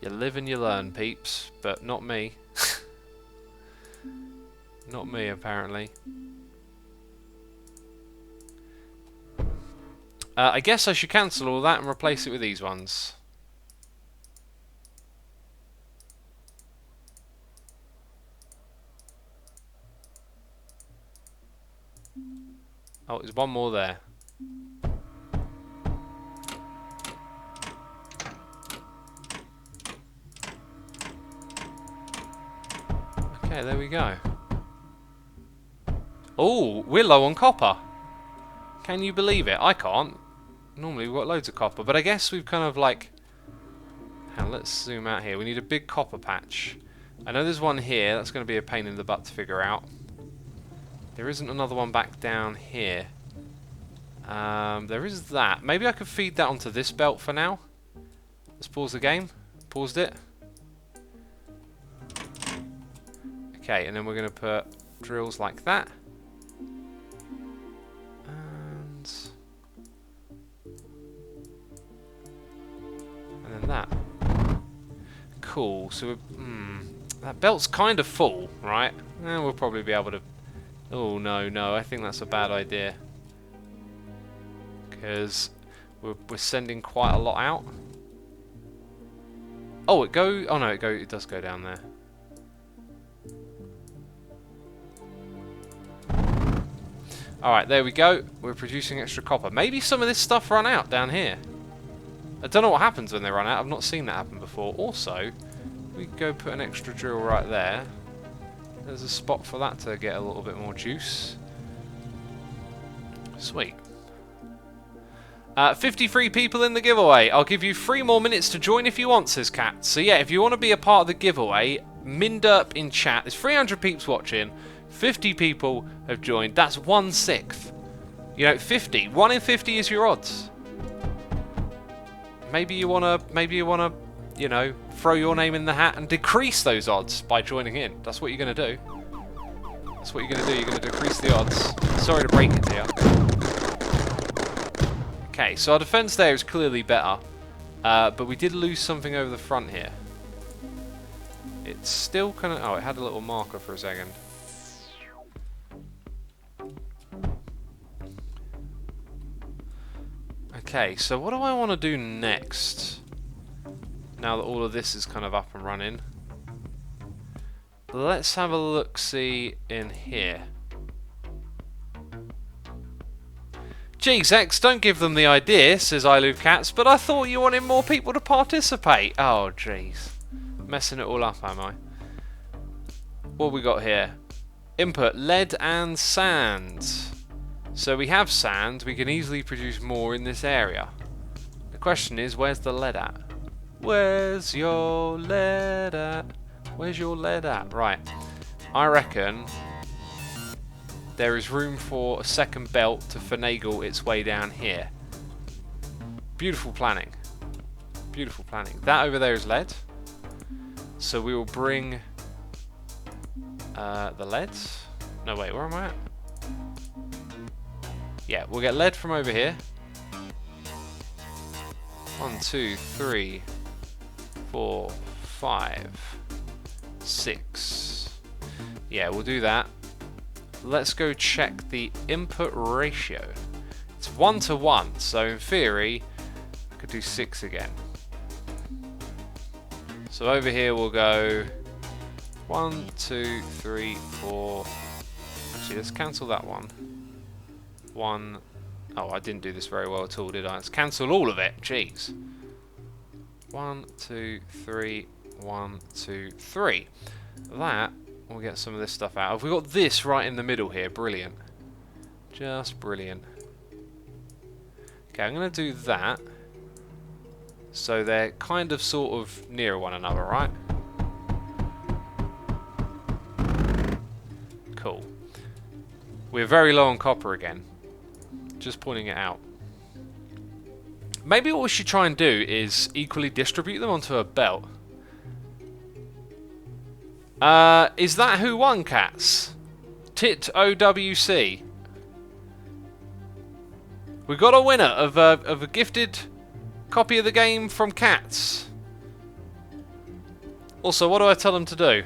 You live and you learn, peeps. But not me. Not me, apparently. I guess I should cancel all that and replace it with these ones. Oh, there's one more there. Okay, there we go. Oh, we're low on copper. Can you believe it? I can't. Normally we've got loads of copper, but I guess we've kind of like... Now let's zoom out here. We need a big copper patch. I know there's one here. That's going to be a pain in the butt to figure out. There isn't another one back down here. There is that. Maybe I could feed that onto this belt for now. Let's pause the game. Paused it. Okay, and then we're going to put drills like that. And then that. Cool. So that belt's kind of full, right? We'll probably be able to... Oh, no. I think that's a bad idea. Because we're sending quite a lot out. Oh, it does go down there. Alright, there we go. We're producing extra copper. Maybe some of this stuff run out down here. I don't know what happens when they run out. I've not seen that happen before. Also, we go put an extra drill right there. There's a spot for that to get a little bit more juice. Sweet. 53 people in the giveaway. I'll give you 3 more minutes to join if you want, says Kat. So yeah, if you want to be a part of the giveaway, Mindup in chat. There's 300 peeps watching. 50 people have joined. That's 1/6. You know, 50. 1 in 50 is your odds. Maybe you wanna, you know, throw your name in the hat and decrease those odds by joining in. That's what you're gonna do. That's what you're gonna do. You're gonna decrease the odds. Sorry to break it to you. Okay, so our defense there is clearly better, but we did lose something over the front here. It's still kind of... Oh, it had a little marker for a second. Okay, so what do I want to do next? Now that all of this is kind of up and running. Let's have a look-see in here. Jeez, X, don't give them the idea, says iLoveCats, but I thought you wanted more people to participate. Oh, jeez. Messing it all up, am I? What we got here? Input, lead and sand. So we have sand, we can easily produce more in this area. The question is, where's the lead at? Where's your lead at? Where's your lead at? Right. I reckon there is room for a second belt to finagle its way down here. Beautiful planning. Beautiful planning. That over there is lead. So we will bring the lead. No, wait, where am I at? Yeah, we'll get lead from over here. 1, 2, 3, 4, 5, 6. Yeah, we'll do that. Let's go check the input ratio. It's 1:1, so in theory, I could do 6 again. So over here we'll go 1, 2, 3, 4. Actually, let's cancel that one. 1. Oh, I didn't do this very well at all, did I? Let's cancel all of it. Jeez. 1, 2, 3. 1, 2, 3. That we'll get some of this stuff out. Have we got this right in the middle here? Brilliant. Just brilliant. Okay, I'm going to do that. So they're kind of sort of near one another, right? Cool. We're very low on copper again. Just pointing it out. Maybe what we should try and do is equally distribute them onto a belt. Is that who won, Cats? Tit OWC. We got a winner of a gifted copy of the game from Cats. Also, what do I tell them to do?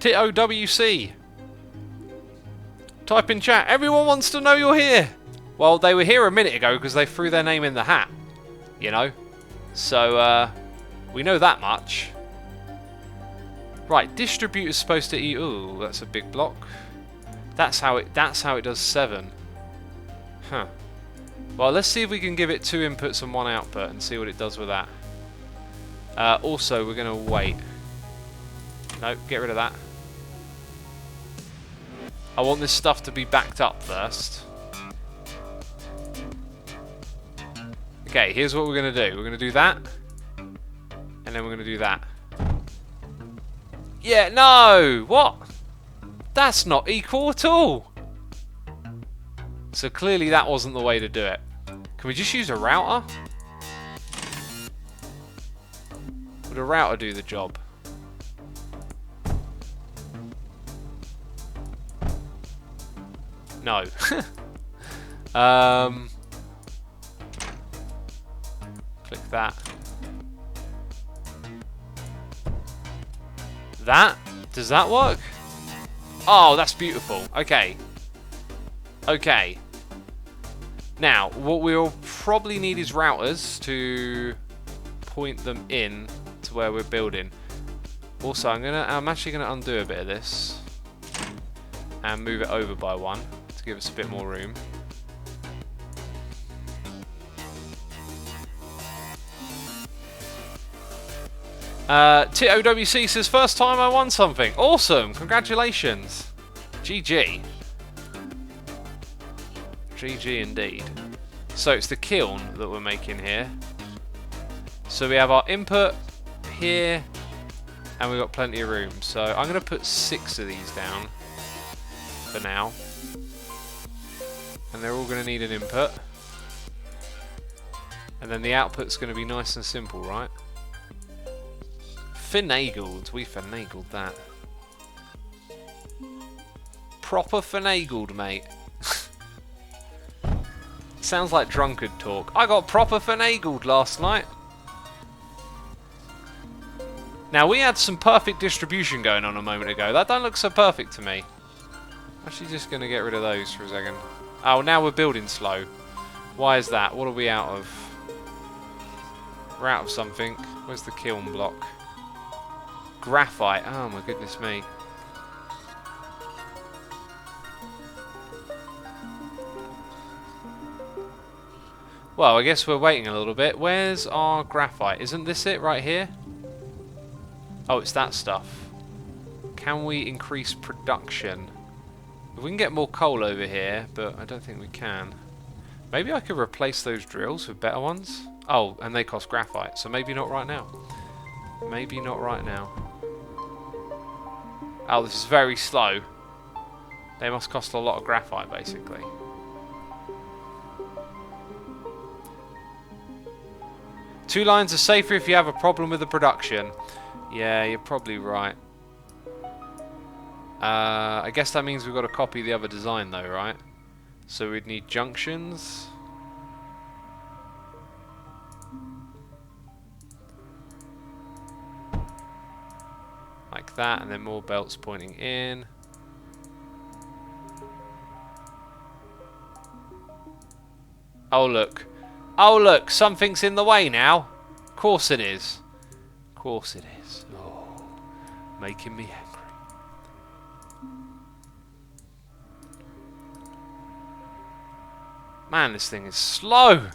Tit OWC. Type in chat. Everyone wants to know you're here. Well, they were here a minute ago because they threw their name in the hat. You know? So, we know that much. Right, distributor's supposed to eat... Ooh, that's a big block. That's how it does 7. Huh. Well, let's see if we can give it 2 inputs and 1 output and see what it does with that. Also, we're going to wait. No, get rid of that. I want this stuff to be backed up first. Okay, here's what we're going to do. We're going to do that. And then we're going to do that. Yeah, no! What? That's not equal at all. So clearly that wasn't the way to do it. Can we just use a router? Would a router do the job? No. Click that. That? Does that work? Oh, that's beautiful. Okay. Okay. Now, what we'll probably need is routers to point them in to where we're building. Also, I'm actually gonna undo a bit of this and move it over by 1 to give us a bit more room. TOWC says, first time I won something. Awesome, congratulations. GG. GG indeed. So it's the kiln that we're making here. So we have our input here, and we've got plenty of room. So I'm going to put 6 of these down for now. And they're all going to need an input. And then the output's going to be nice and simple, right? Finagled. We finagled that. Proper finagled, mate. Sounds like drunkard talk. I got proper finagled last night. Now, we had some perfect distribution going on a moment ago. That don't look so perfect to me. Actually, just going to get rid of those for a second. Oh, now we're building slow. Why is that? What are we out of? We're out of something. Where's the kiln block? Graphite. Oh, my goodness me. Well, I guess we're waiting a little bit. Where's our graphite? Isn't this it right here? Oh, it's that stuff. Can we increase production? We can get more coal over here, but I don't think we can. Maybe I could replace those drills with better ones? Oh, and they cost graphite, so maybe not right now. Maybe not right now. Oh, this is very slow. They must cost a lot of graphite, basically. Two lines are safer if you have a problem with the production. Yeah, you're probably right. I guess that means we've got to copy the other design though, right? So we'd need junctions. Like that, and then more belts pointing in. Oh look. Oh look, something's in the way now. Of course it is. Of course it is. Oh, making me angry. Man, this thing is slow.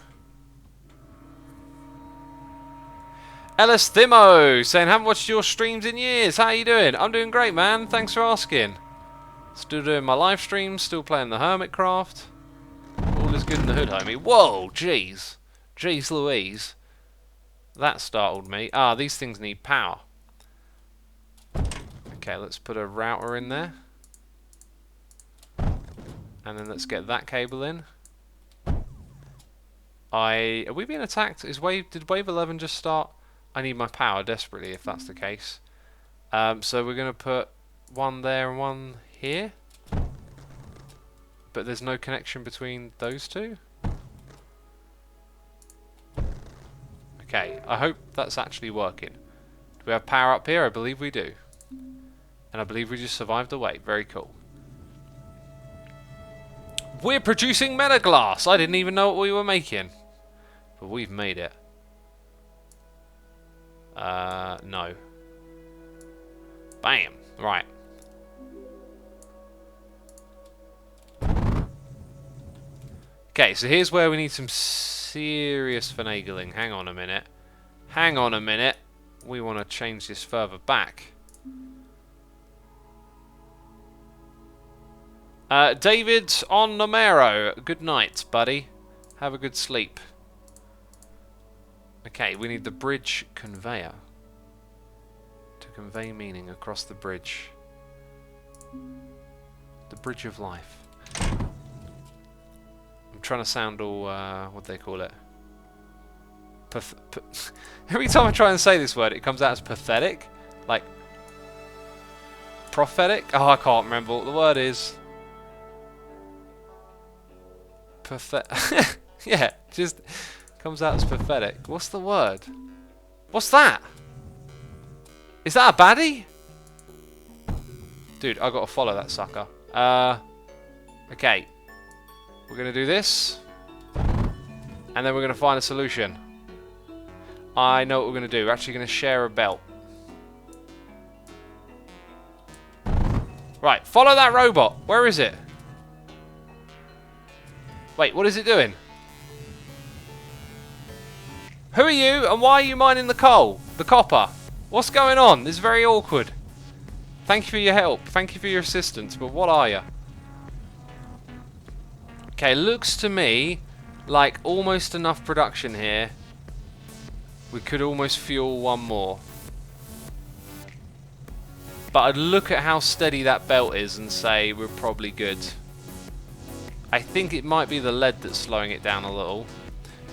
Ellis Thimo saying, haven't watched your streams in years. How you doing? I'm doing great, man. Thanks for asking. Still doing my live streams, still playing the Hermitcraft. All is good in the hood, homie. Whoa, jeez. Jeez Louise. That startled me. Ah, these things need power. Okay, let's put a router in there. And then let's get that cable in. Are we being attacked? Did wave 11 just start? I need my power desperately if that's the case. So we're going to put one there and one here. But there's no connection between those two. Okay, I hope that's actually working. Do we have power up here? I believe we do. And I believe we just survived the wait. Very cool. We're producing metaglass! I didn't even know what we were making. But we've made it. No. Bam. Right. Okay, so here's where we need some serious finagling. Hang on a minute. Hang on a minute. We want to change this further back. David on Numero. Good night, buddy. Have a good sleep. Okay, we need the bridge conveyor. To convey meaning across the bridge. The bridge of life. I'm trying to sound all, what do they call it? Every time I try and say this word, it comes out as pathetic. Like, prophetic? Oh, I can't remember what the word is. Yeah, just comes out as pathetic. What's the word? What's that? Is that a baddie? Dude, I gotta follow that sucker. Okay. We're gonna do this. And then we're gonna find a solution. I know what we're gonna do. We're actually gonna share a belt. Right, follow that robot. Where is it? Wait, what is it doing? Who are you and why are you mining the coal? The copper? What's going on? This is very awkward. Thank you for your help. Thank you for your assistance. But what are you? Okay, looks to me like almost enough production here. We could almost fuel one more. But I'd look at how steady that belt is and say we're probably good. I think it might be the lead that's slowing it down a little.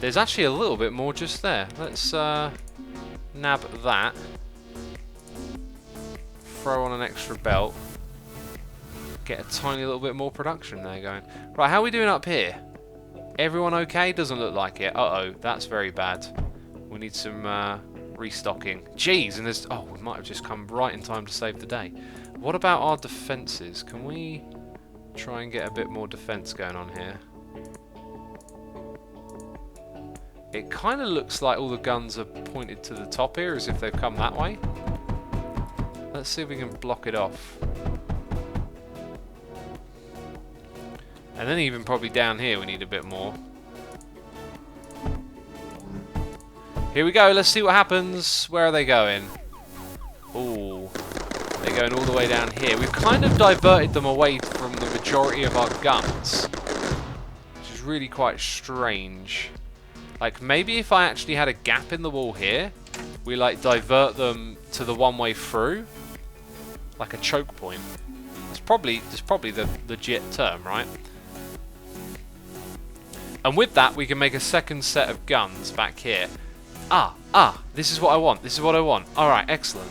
There's actually a little bit more just there. Let's nab that. Throw on an extra belt. Get a tiny little bit more production there going. Right, how are we doing up here? Everyone okay? Doesn't look like it. Uh-oh, that's very bad. We need some restocking. Jeez, and there's... Oh, we might have just come right in time to save the day. What about our defences? Can we try and get a bit more defence going on here? It kind of looks like all the guns are pointed to the top here, as if they've come that way. Let's see if we can block it off. And then even probably down here we need a bit more. Here we go, let's see what happens. Where are they going? Ooh, they're going all the way down here. We've kind of diverted them away from the majority of our guns, which is really quite strange. Like, maybe if I actually had a gap in the wall here, we like divert them to the one way through, like a choke point. That's probably the legit term, right? And with that, we can make a second set of guns back here. This is what I want. This is what I want. All right, excellent.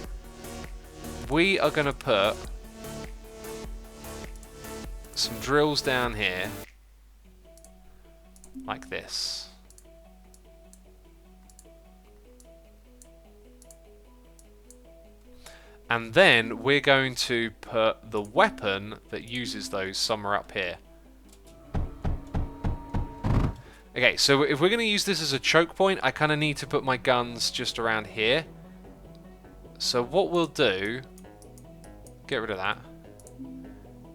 We are going to put some drills down here, like this. And then we're going to put the weapon that uses those somewhere up here. Okay, so if we're going to use this as a choke point, I kind of need to put my guns just around here. So what we'll do, get rid of that,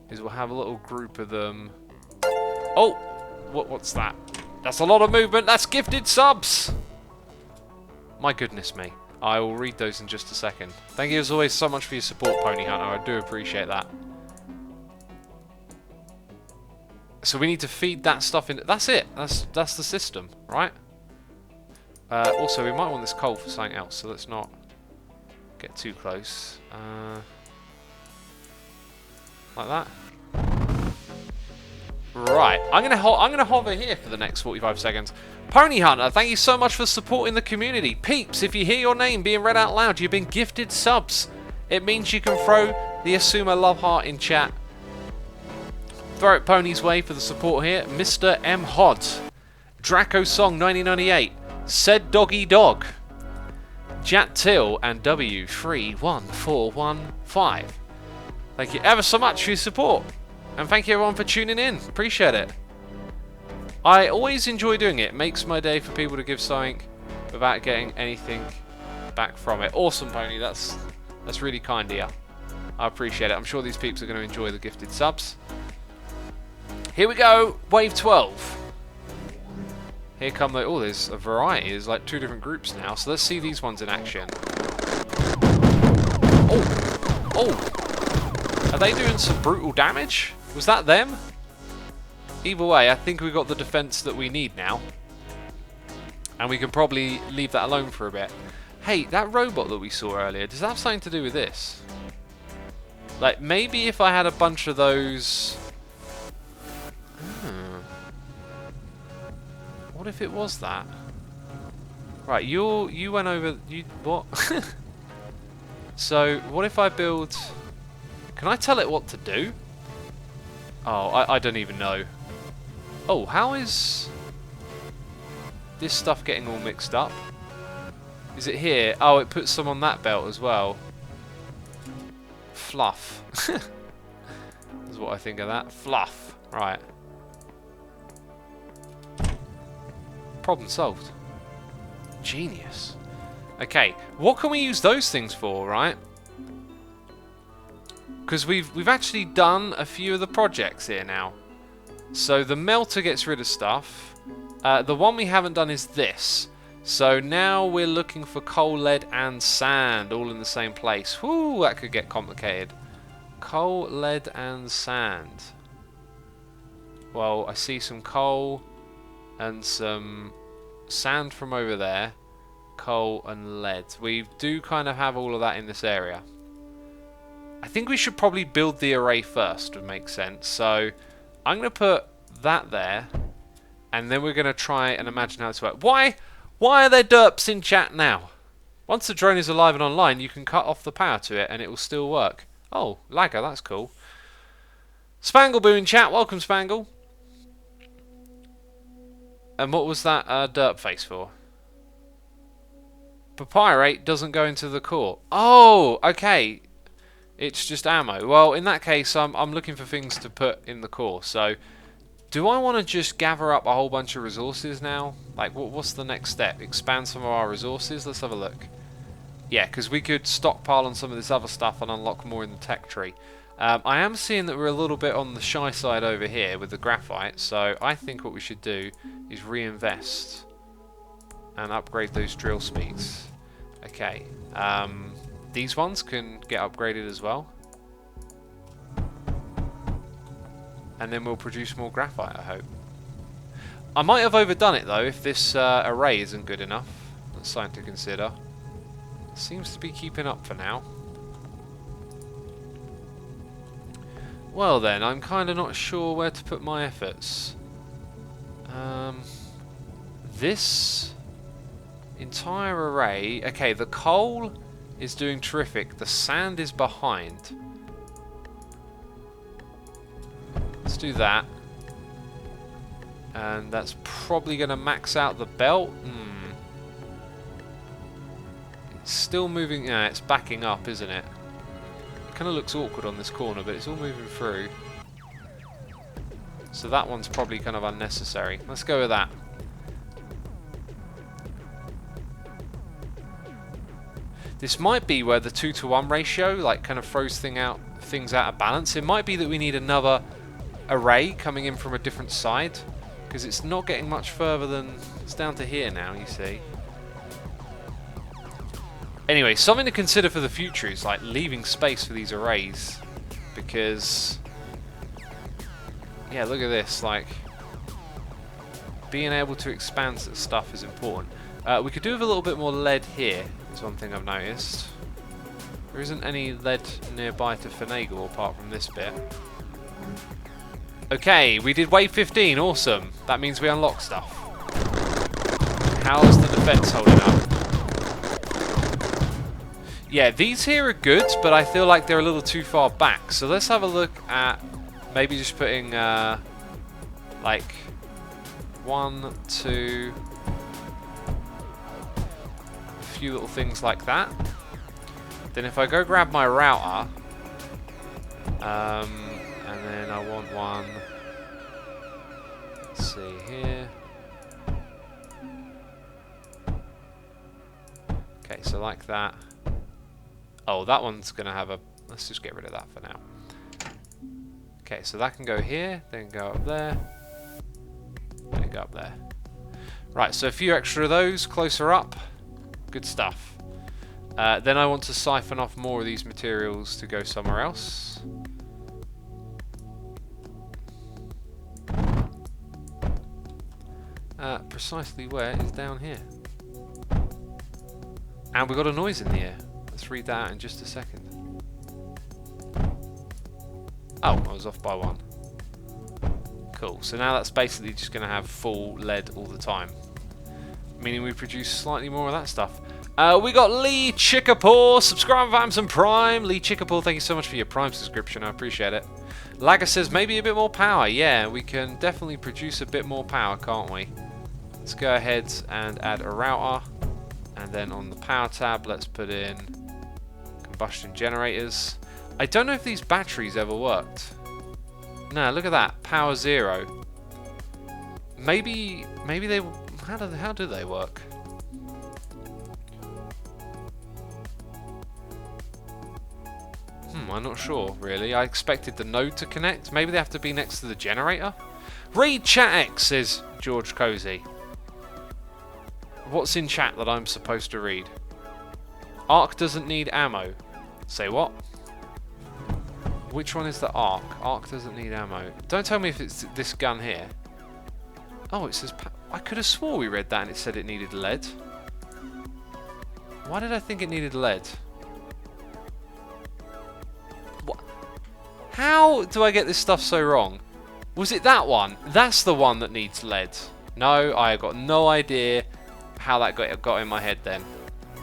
is we'll have a little group of them. Oh, what's that? That's a lot of movement. That's gifted subs. My goodness me. I will read those in just a second. Thank you as always so much for your support, Pony Hunter. I do appreciate that. So we need to feed that stuff in. That's it. That's the system, right? Also, we might want this coal for something else, so let's not get too close. Like that. Right. I'm gonna hover here for the next 45 seconds. Pony Hunter, thank you so much for supporting the community. Peeps, if you hear your name being read out loud, you've been gifted subs. It means you can throw the Asuma love heart in chat. Throw it Pony's way for the support here. Mr. M. Hod, Draco Song 1998, Said Doggy Dog, Jat Till, and W31415. Thank you ever so much for your support. And thank you everyone for tuning in. Appreciate it. I always enjoy doing it. It makes my day for people to give something without getting anything back from it. Awesome, Pony. That's really kind of you. I appreciate it. I'm sure these peeps are going to enjoy the gifted subs. Here we go. Wave 12. Here come the... Oh, there's a variety. There's like 2 different groups now. So let's see these ones in action. Oh! Oh! Are they doing some brutal damage? Was that them? Either way, I think we got the defense that we need now. And we can probably leave that alone for a bit. Hey, that robot that we saw earlier, does that have something to do with this? Like, maybe if I had a bunch of those... What if it was that? Right, you went over... What? So, what if I build... Can I tell it what to do? Oh, I don't even know. Oh, how is this stuff getting all mixed up? Is it here? Oh, it puts some on that belt as well. Fluff. That's what I think of that. Fluff. Right. Problem solved. Genius. Okay, what can we use those things for, right? Because we've actually done a few of the projects here now. So the melter gets rid of stuff. The one we haven't done is this. So now we're looking for coal, lead, and sand all in the same place. Whoo, that could get complicated. Coal, lead, and sand. Well, I see some coal and some sand from over there. Coal and lead. We do kind of have all of that in this area. I think we should probably build the array first, would make sense. So I'm going to put that there, and then we're going to try and imagine how it's work. Why are there derps in chat now? Once the drone is alive and online, you can cut off the power to it and it will still work. Oh, lagger, that's cool. Spangle Boo in chat, welcome Spangle. And what was that derp face for? Papyrate doesn't go into the core. Oh, okay. It's just ammo. Well, in that case, I'm looking for things to put in the core. So, do I want to just gather up a whole bunch of resources now? Like, what's the next step? Expand some of our resources? Let's have a look. Yeah, because we could stockpile on some of this other stuff and unlock more in the tech tree. I am seeing that we're a little bit on the shy side over here with the graphite. So, I think what we should do is reinvest and upgrade those drill speeds. Okay. These ones can get upgraded as well. And then we'll produce more graphite, I hope. I might have overdone it though if this array isn't good enough. That's something to consider. Seems to be keeping up for now. Well then, I'm kind of not sure where to put my efforts. This entire array... Okay, the coal is doing terrific. The sand is behind. Let's do that. And that's probably going to max out the belt. It's still moving. Yeah, it's backing up, isn't it? It kind of looks awkward on this corner, but it's all moving through. So that one's probably kind of unnecessary. Let's go with that. This might be where the 2-to-1 ratio like kind of throws things out of balance. It might be that we need another array coming in from a different side, because it's not getting much further than it's down to here now, you see. Anyway, something to consider for the future is like leaving space for these arrays, because yeah, look at this, like being able to expand stuff is important. We could do with a little bit more lead here. That's one thing I've noticed. There isn't any lead nearby to finagle apart from this bit. Okay, we did wave 15, awesome. That means we unlock stuff. How's the defense holding up? Yeah, these here are good, but I feel like they're a little too far back. So let's have a look at maybe just putting like 1, 2... few little things like that. Then if I go grab my router, and then I want one, let's see here. Okay, so like that. Oh, that one's gonna have a, let's just get rid of that for now. Okay, so that can go here, then go up there, then go up there. Right, so a few extra of those closer up. Good stuff. Then I want to siphon off more of these materials to go somewhere else. Precisely where is down here. And we got a noise in the air. Let's read that out in just a second. Oh, I was off by one. Cool, so now that's basically just going to have full lead all the time. Meaning we produce slightly more of that stuff. We got Lee Chickapaw, subscribe for Amazon Prime. Lee Chickapaw, thank you so much for your Prime subscription, I appreciate it. Lagger says maybe a bit more power. Yeah, we can definitely produce a bit more power, can't we? Let's go ahead and add a router. And then on the power tab, let's put in combustion generators. I don't know if these batteries ever worked. No, look at that, power 0. Maybe they. How do they work? I'm not sure really. I expected the node to connect. Maybe they have to be next to the generator. Read chat X, says George Cozy. What's in chat that I'm supposed to read? Arc doesn't need ammo. Say what? Which one is the Arc? Arc doesn't need ammo. Don't tell me if it's this gun here. Oh, it says... I could have swore we read that and it said it needed lead. Why did I think it needed lead? What? How do I get this stuff so wrong? Was it that one? That's the one that needs lead. No, I got no idea how that got in my head then.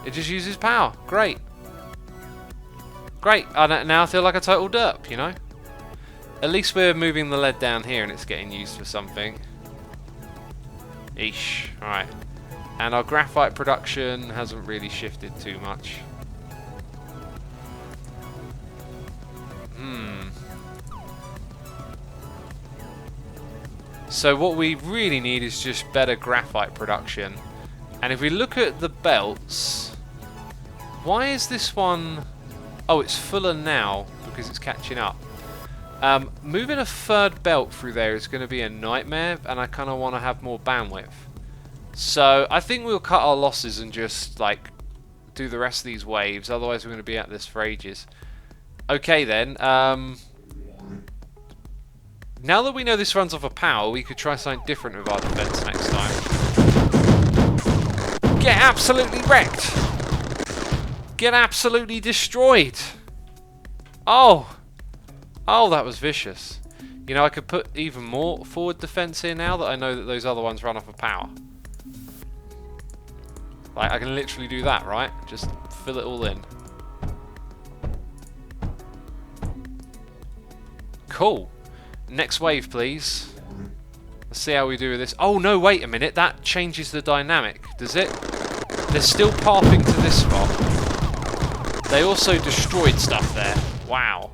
It just uses power. Great. Great. Now I feel like a total derp, you know? At least we're moving the lead down here and it's getting used for something. Eesh. Alright. And our graphite production hasn't really shifted too much. So what we really need is just better graphite production. And if we look at the belts, why is this one... Oh, it's fuller now because it's catching up. Moving a third belt through there is going to be a nightmare, and I kind of want to have more bandwidth. So I think we'll cut our losses and just like do the rest of these waves, otherwise we're going to be at this for ages. Okay then, now that we know this runs off of power, we could try something different with our defense next time. Get absolutely wrecked! Get absolutely destroyed! Oh! Oh, that was vicious. You know, I could put even more forward defense here now that I know that those other ones run off of power. Like, I can literally do that, right? Just fill it all in. Cool. Next wave, please. Let's see how we do with this. Oh, no, wait a minute. That changes the dynamic. Does it? They're still pathing to this spot. They also destroyed stuff there. Wow.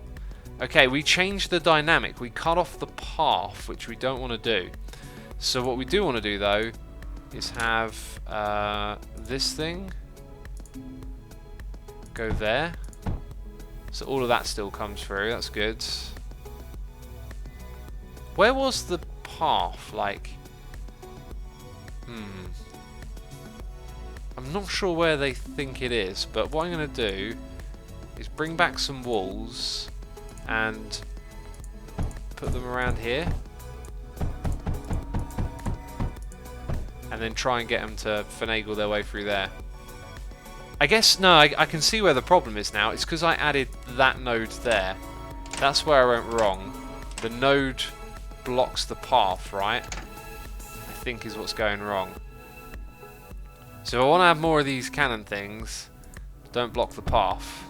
Okay, we changed the dynamic. We cut off the path, which we don't want to do. So what we do want to do, though, is have this thing go there. So all of that still comes through. That's good. Where was the path? Like, I'm not sure where they think it is, but what I'm going to do is bring back some walls and put them around here. And then try and get them to finagle their way through there. I guess, no, I can see where the problem is now. It's because I added that node there. That's where I went wrong. The node blocks the path, right? I think is what's going wrong. So I want to have more of these cannon things. Don't block the path.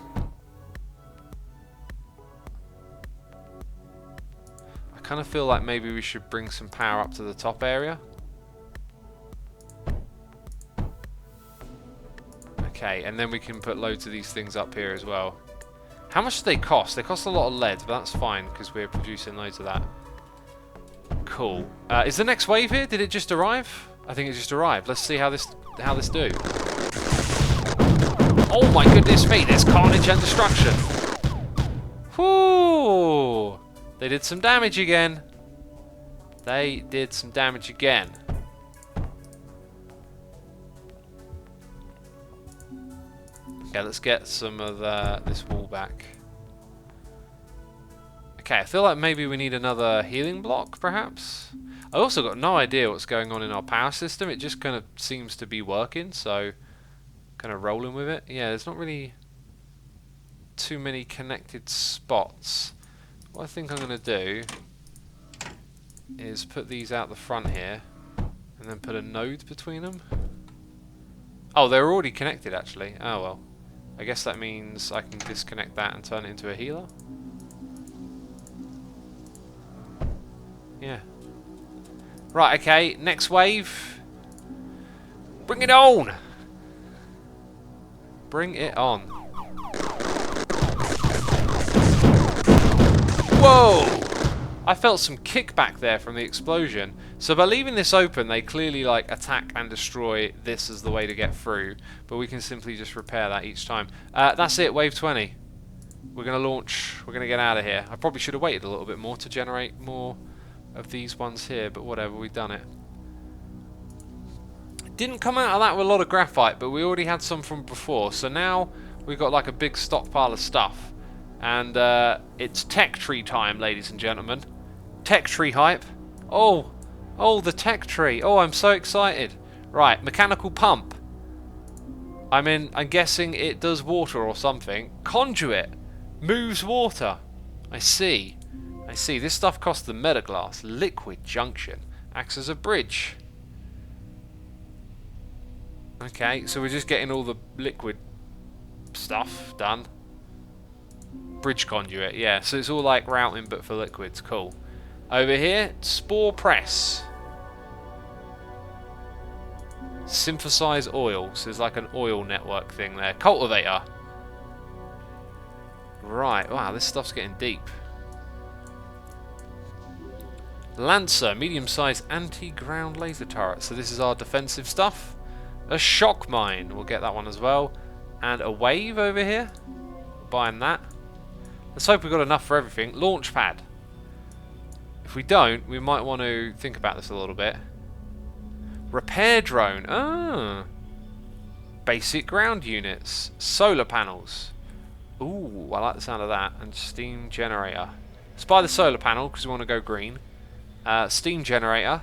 I kind of feel like maybe we should bring some power up to the top area. Okay, and then we can put loads of these things up here as well. How much do they cost? They cost a lot of lead, but that's fine because we're producing loads of that. Cool. Is the next wave here? Did it just arrive? I think it just arrived. Let's see how this do. Oh my goodness me! There's carnage and destruction. Whoo! They did some damage again. They did some damage again. Okay, let's get some of this wall back. Okay, I feel like maybe we need another healing block, perhaps? I also got no idea what's going on in our power system. It just kind of seems to be working, so kind of rolling with it. Yeah, there's not really too many connected spots. What I think I'm going to do is put these out the front here and then put a node between them. Oh, they're already connected actually. Oh well. I guess that means I can disconnect that and turn it into a healer. Yeah. Right, okay, next wave. Bring it on! Bring it on. Whoa! I felt some kickback there from the explosion. So by leaving this open, they clearly like attack and destroy this as the way to get through. But we can simply just repair that each time. That's it, wave 20. We're going to launch. We're going to get out of here. I probably should have waited a little bit more to generate more of these ones here, but whatever, we've done it. Didn't come out of that with a lot of graphite, but we already had some from before, so now we've got like a big stockpile of stuff. And it's tech tree time, ladies and gentlemen. Tech tree hype. Oh, the tech tree. Oh, I'm so excited. Right, mechanical pump. I'm guessing it does water or something. Conduit moves water. I see. This stuff costs the metaglass. Liquid junction acts as a bridge. Okay, so we're just getting all the liquid stuff done. Bridge conduit, yeah. So it's all like routing but for liquids. Cool. Over here, spore press. Synthesize oil. So there's like an oil network thing there. Cultivator. Right, wow, this stuff's getting deep. Lancer, medium-sized anti-ground laser turret. So this is our defensive stuff. A shock mine, we'll get that one as well. And a wave over here. Buying that. Let's hope we've got enough for everything. Launch pad. If we don't, we might want to think about this a little bit. Repair drone. Ah. Basic ground units. Solar panels. Ooh, I like the sound of that. And steam generator. Let's buy the solar panel because we want to go green. Steam generator.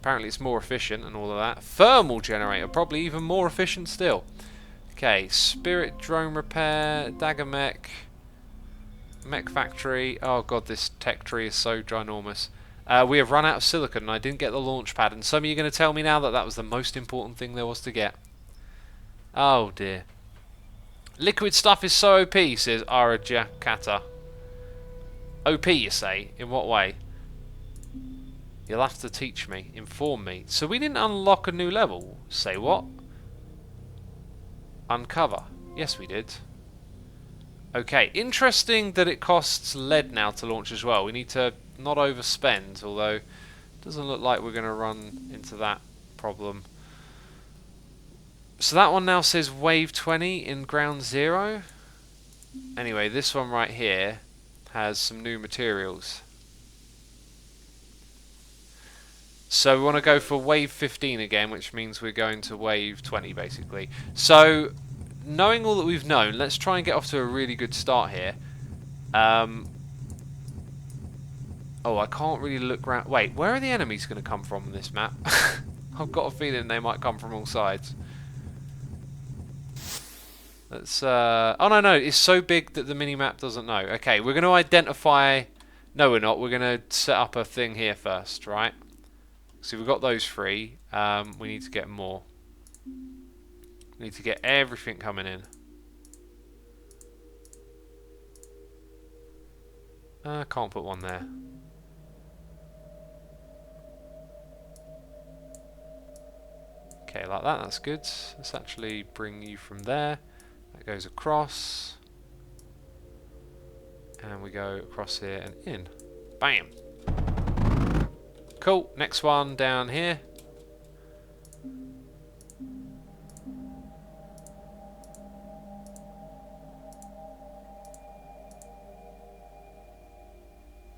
Apparently it's more efficient and all of that. Thermal generator, probably even more efficient still. Okay, spirit drone repair, dagger mech, mech factory. Oh god, this tech tree is so ginormous. We have run out of silicon and I didn't get the launch pad. And some of you are going to tell me now that that was the most important thing there was to get. Oh dear. Liquid stuff is so OP, says Arajakata. OP, you say? In what way? You'll have to teach me, inform me. So we didn't unlock a new level. Say what? Uncover. Yes, we did. Okay, interesting that it costs lead now to launch as well. We need to not overspend, although it doesn't look like we're going to run into that problem. So that one now says wave 20 in ground 0. Anyway, this one right here has some new materials. So we want to go for wave 15 again, which means we're going to wave 20 basically. So knowing all that we've known, let's try and get off to a really good start here. Oh, I can't really look around. Wait, where are the enemies going to come from in this map? I've got a feeling they might come from all sides. Let's oh no, it's so big that the mini-map doesn't know. Okay, we're going to identify... No, we're not. We're going to set up a thing here first, right? So we've got those 3. We need to get more. We need to get everything coming in. I can't put one there. Okay, like that. That's good. Let's actually bring you from there. That goes across. And we go across here and in. Bam! Cool. Next one down here.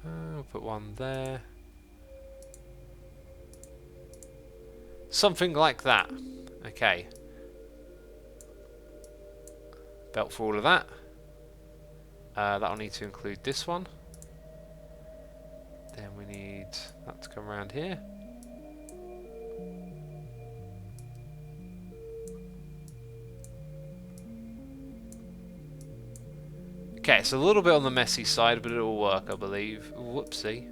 I'll put one there. Something like that. Okay. Belt for all of that. That'll need to include this one. Then we need that to come around here. Okay, it's a little bit on the messy side, but it'll work, I believe. Whoopsie.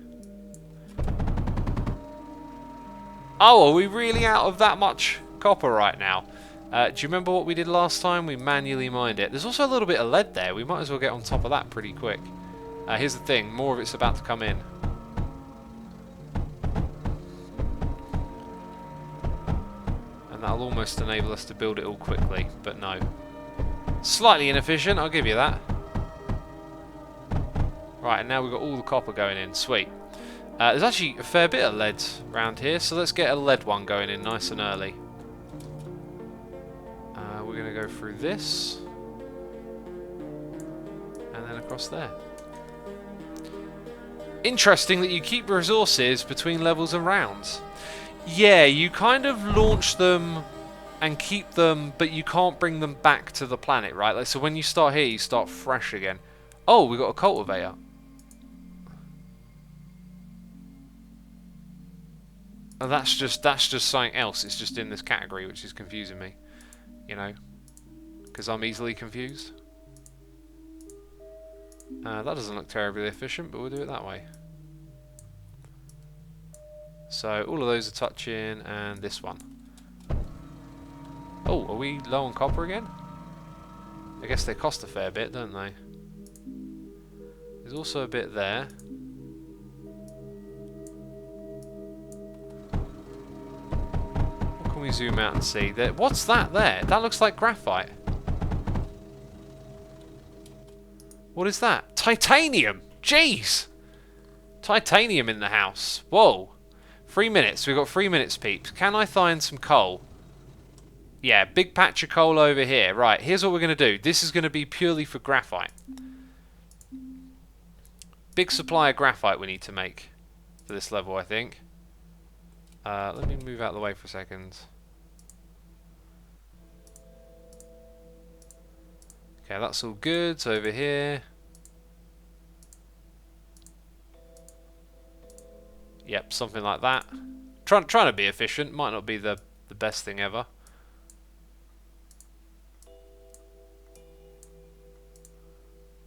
Oh, are we really out of that much copper right now? Do you remember what we did last time? We manually mined it. There's also a little bit of lead there. We might as well get on top of that pretty quick. Here's the thing. More of it's about to come in. And that'll almost enable us to build it all quickly, but no. Slightly inefficient, I'll give you that. Right, and now we've got all the copper going in. Sweet. There's actually a fair bit of lead around here, so let's get a lead one going in nice and early. We're going to go through this. And then across there. Interesting that you keep resources between levels and rounds. Yeah, you kind of launch them and keep them, but you can't bring them back to the planet, right? Like, so when you start here, you start fresh again. Oh, we got a cultivator. And that's just something else. It's just in this category, which is confusing me. You know, because I'm easily confused. That doesn't look terribly efficient, but we'll do it that way. So all of those are touching, and this one. Oh, are we low on copper again? I guess they cost a fair bit, don't they? There's also a bit there. What can we zoom out and see? What's that there? That looks like graphite. What is that? Titanium! Jeez! Titanium in the house. Whoa. 3 minutes. We've got 3 minutes, peeps. Can I find some coal? Yeah, big patch of coal over here. Right, here's what we're going to do. This is going to be purely for graphite. Big supply of graphite we need to make for this level, I think. Let me move out of the way for a second. Okay, that's all good. So over here. Yep, something like that. Trying to be efficient. Might not be the best thing ever.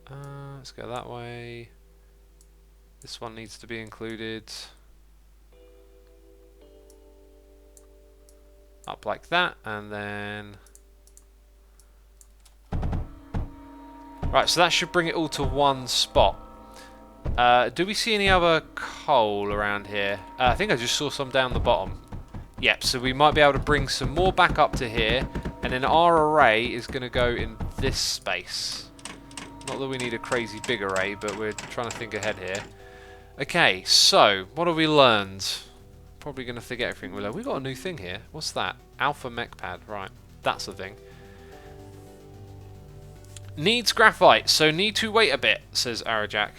Let's go that way. This one needs to be included. Up like that, and then... Right, so that should bring it all to one spot. Do we see any other coal around here? I think I just saw some down the bottom. Yep, so we might be able to bring some more back up to here, and then our array is going to go in this space. Not that we need a crazy big array, but we're trying to think ahead here. Okay, so, what have we learned? Probably going to forget everything we learned. We've got a new thing here. What's that? Alpha mech pad, right. That's the thing. Needs graphite, so need to wait a bit, says Arajak.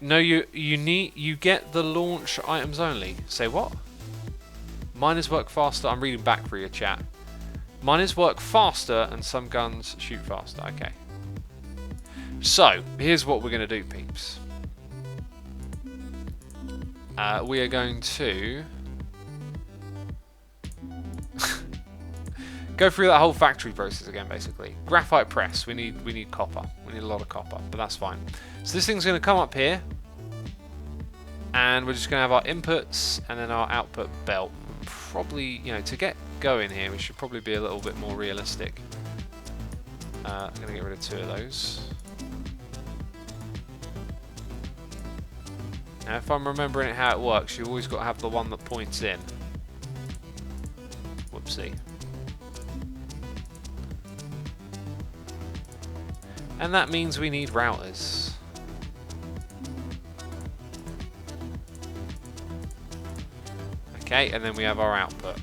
No, you get the launch items only. Say what? Miners work faster. I'm reading back for your chat. Miners work faster and some guns shoot faster. Okay. So, here's what we're going to do, peeps. We are going to go through that whole factory process again, basically. Graphite press. We need copper. We need a lot of copper, but that's fine. So this thing's going to come up here, and we're just going to have our inputs and then our output belt. Probably, you know, to get going here, we should probably be a little bit more realistic. I'm going to get rid of 2 of those. Now, if I'm remembering it how it works, you always got to have the one that points in. Whoopsie. And that means we need routers. Okay, and then we have our output.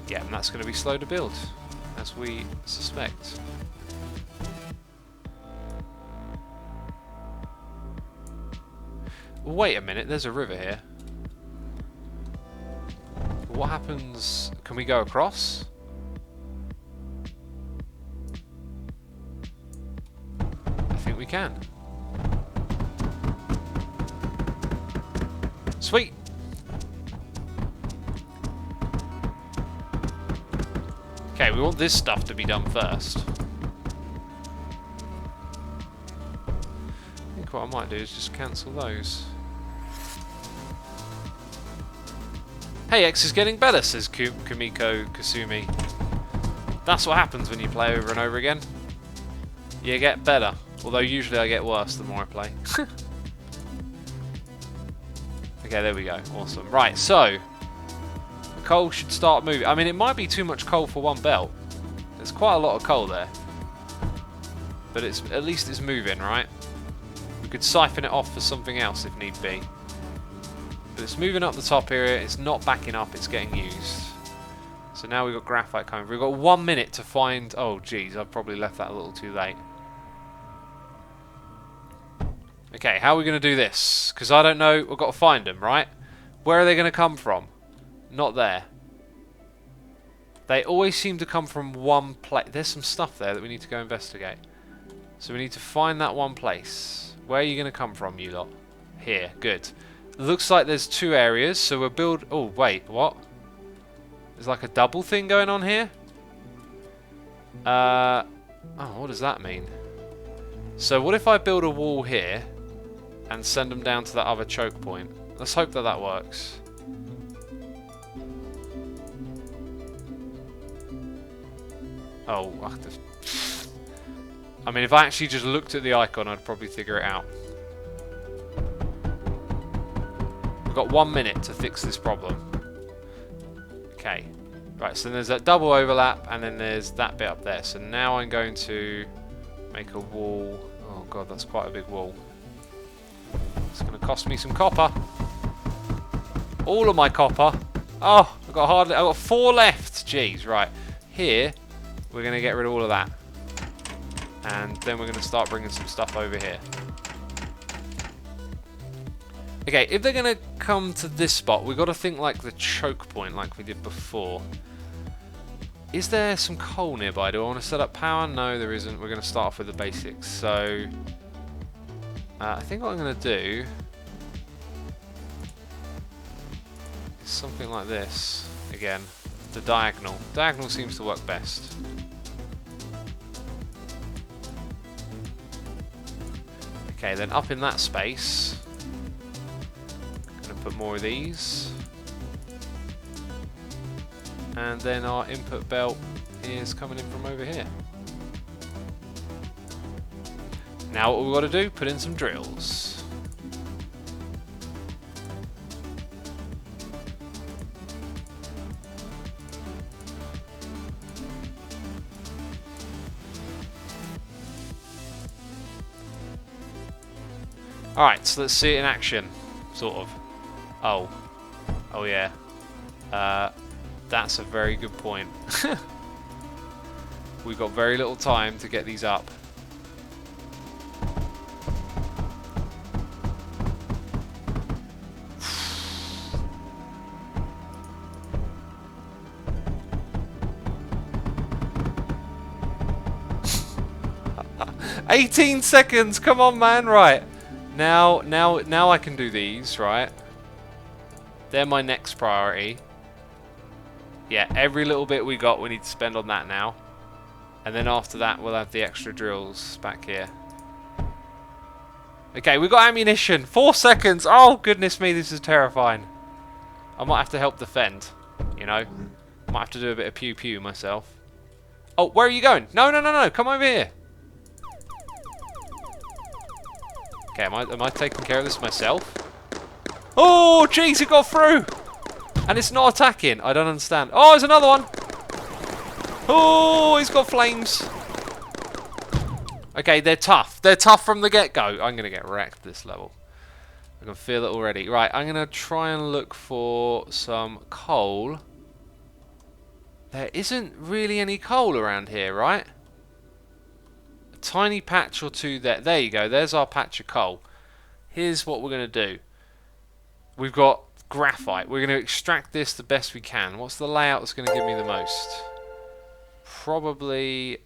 Yeah, and that's going to be slow to build, as we suspect. Wait a minute, there's a river here. What happens? Can we go across? think we can. Sweet. Okay, we want this stuff to be done first. I think what I might do is just cancel those. Hey, X is getting better, says Kumiko Kasumi. That's what happens when you play over and over again. You get better. Although usually I get worse the more I play. Okay, there we go. Awesome. Right, so the coal should start moving. I mean, it might be too much coal for one belt. There's quite a lot of coal there. But at least it's moving, right? We could siphon it off for something else if need be. But it's moving up the top here. It's not backing up. It's getting used. So now we've got graphite coming. We've got 1 minute to find... Oh, geez. I've probably left that a little too late. Okay, how are we going to do this? Because I don't know. We've got to find them, right? Where are they going to come from? Not there. They always seem to come from one place. There's some stuff there that we need to go investigate. So we need to find that one place. Where are you going to come from, you lot? Here. Good. Looks like there's 2 areas. So we'll build... Oh, wait. What? There's like a double thing going on here. Oh, what does that mean? So what if I build a wall here and send them down to that other choke point? Let's hope that that works. Oh, I mean, if I actually just looked at the icon, I'd probably figure it out. We've got 1 minute to fix this problem. Okay, right, so there's that double overlap, and then there's that bit up there. So now I'm going to make a wall. Oh god, that's quite a big wall. It's going to cost me some copper. All of my copper. Oh, I've got 4 left. Jeez, right. Here, we're going to get rid of all of that. And then we're going to start bringing some stuff over here. Okay, if they're going to come to this spot, we've got to think like the choke point, like we did before. Is there some coal nearby? Do I want to set up power? No, there isn't. We're going to start off with the basics. So, I think what I'm going to do is something like this. Again, the diagonal. Diagonal seems to work best. Okay, then up in that space... Put more of these, and then our input belt is coming in from over here. Now what we've got to do, put in some drills. Alright, so let's see it in action, sort of. Oh yeah. That's a very good point. We've got very little time to get these up. "18 seconds! Come on, man! Right. Now I can do these, right? They're my next priority. Yeah, every little bit we got, we need to spend on that now. And then after that, we'll have the extra drills back here. Okay, we've got ammunition. 4 seconds. Oh, goodness me, this is terrifying. I might have to help defend, you know. Might have to do a bit of pew-pew myself. Oh, where are you going? No, no, no, no. Come over here. Okay, am I taking care of this myself? Oh, jeez, it got through! And it's not attacking. I don't understand. Oh, there's another one! Oh, he's got flames. Okay, they're tough. They're tough from the get-go. I'm going to get wrecked this level. I can feel it already. Right, I'm going to try and look for some coal. There isn't really any coal around here, right? A tiny patch or two there. There you go. There's our patch of coal. Here's what we're going to do. We've got graphite. We're going to extract this the best we can. What's the layout that's going to give me the most? Probably...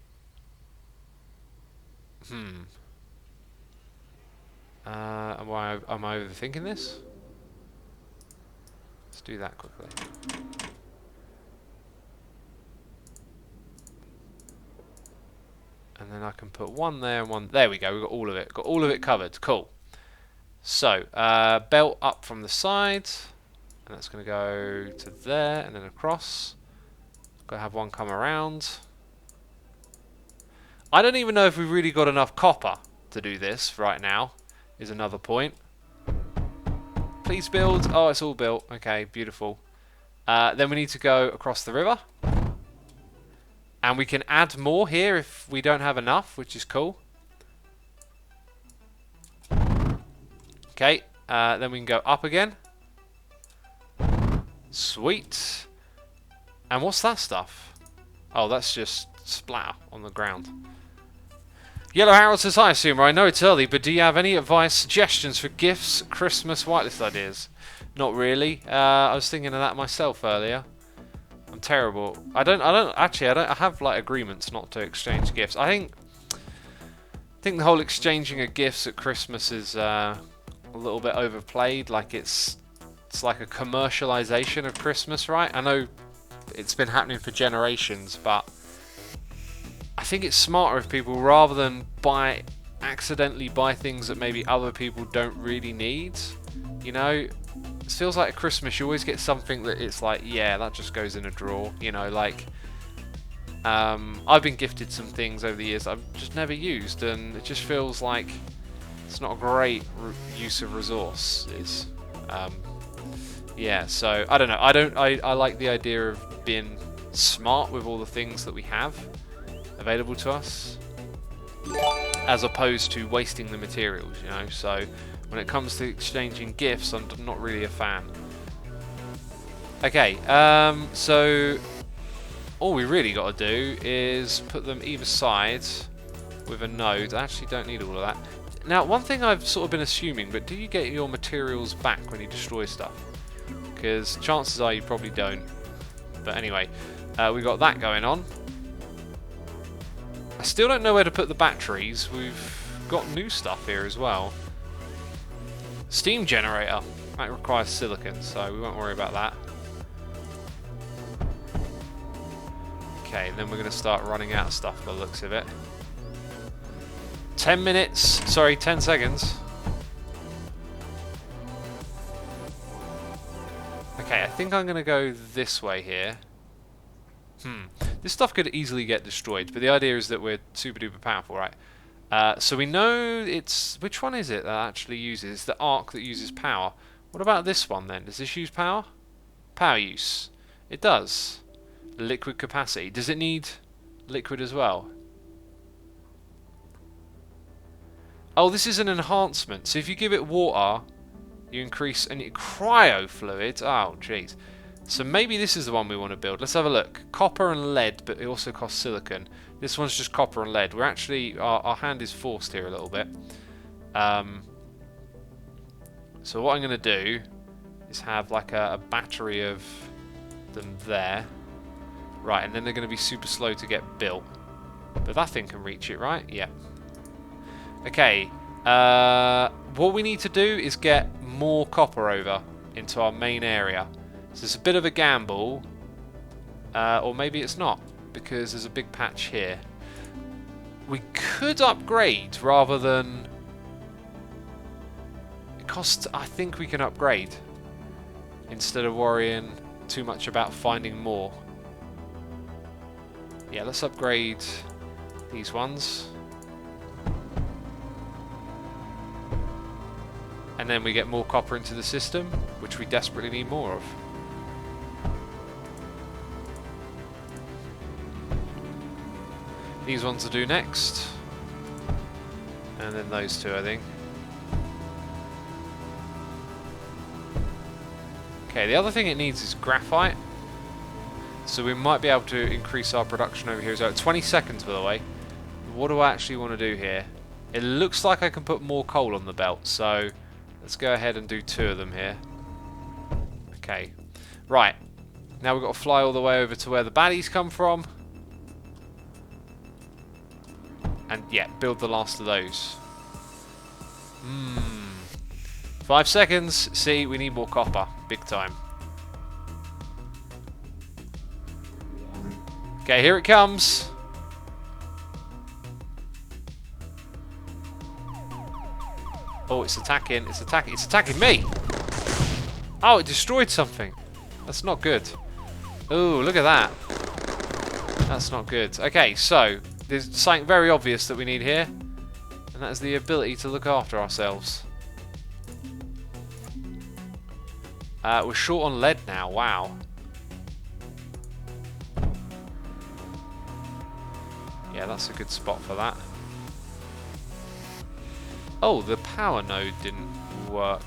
Am I overthinking this? Let's do that quickly. And then I can put one there and one... There we go, we've got all of it. Got all of it covered. Cool. So, belt up from the side. And that's going to go to there and then across. Got to have one come around. I don't even know if we've really got enough copper to do this right now, is another point. Please build. Oh, it's all built. Okay, beautiful. Then we need to go across the river. And we can add more here if we don't have enough, which is cool. Okay, then we can go up again. Sweet. And what's that stuff? Oh, that's just splatter on the ground. Yellow Harold says, hi, Sumer. I know it's early, but do you have any advice, suggestions for gifts, Christmas whitelist ideas? Not really. I was thinking of that myself earlier. I'm terrible. I have like agreements not to exchange gifts. I think the whole exchanging of gifts at Christmas is a little bit overplayed. Like it's like a commercialization of Christmas, right? I know it's been happening for generations, but I think it's smarter if people, rather than accidentally buy things that maybe other people don't really need, you know. It feels like at Christmas you always get something that it's like, yeah, that just goes in a drawer, you know, like I've been gifted some things over the years I've just never used, and it just feels like it's not a great use of resources. Yeah, so I don't know. I like the idea of being smart with all the things that we have available to us, as opposed to wasting the materials, you know. So when it comes to exchanging gifts, I'm not really a fan. Okay, so all we really got to do is put them either side with a node. I actually don't need all of that. Now, one thing I've sort of been assuming, but do you get your materials back when you destroy stuff? Because chances are you probably don't. But anyway, we got that going on. I still don't know where to put the batteries. We've got new stuff here as well. Steam generator. That requires silicon, so we won't worry about that. Okay, then we're going to start running out of stuff by the looks of it. 10 minutes. Sorry, 10 seconds. Okay, I think I'm going to go this way here. This stuff could easily get destroyed, but the idea is that we're super duper powerful, right? So we know it's... Which one is it that actually uses? The arc that uses power. What about this one then? Does this use power? Power use. It does. Liquid capacity. Does it need liquid as well? Oh, this is an enhancement. So if you give it water, you increase... And cryo fluid. Oh, jeez. So maybe this is the one we want to build. Let's have a look. Copper and lead, but it also costs silicon. This one's just copper and lead. We're actually... Our hand is forced here a little bit. So what I'm going to do is have like a battery of them there. Right, and then they're going to be super slow to get built. But that thing can reach it, right? Yeah. Okay. What we need to do is get more copper over into our main area. So it's a bit of a gamble. Or maybe it's not, because there's a big patch here. We could upgrade rather than... It costs... I think we can upgrade instead of worrying too much about finding more. Yeah, let's upgrade these ones. And then we get more copper into the system, which we desperately need more of. These ones will do next. And then those two, I think. Okay, the other thing it needs is graphite. So we might be able to increase our production over here as well. 20 seconds, by the way. What do I actually want to do here? It looks like I can put more coal on the belt, so let's go ahead and do 2 of them here. Okay. Right. Now we've got to fly all the way over to where the baddies come from. And yeah, build the last of those. 5 seconds. See, we need more copper. Big time. Okay, here it comes. Oh, it's attacking. It's attacking. It's attacking me. Oh, it destroyed something. That's not good. Oh, look at that. That's not good. Okay, so there's something very obvious that we need here, and that is the ability to look after ourselves. We're short on lead now. Wow. Yeah, that's a good spot for that. Oh, the power node didn't work.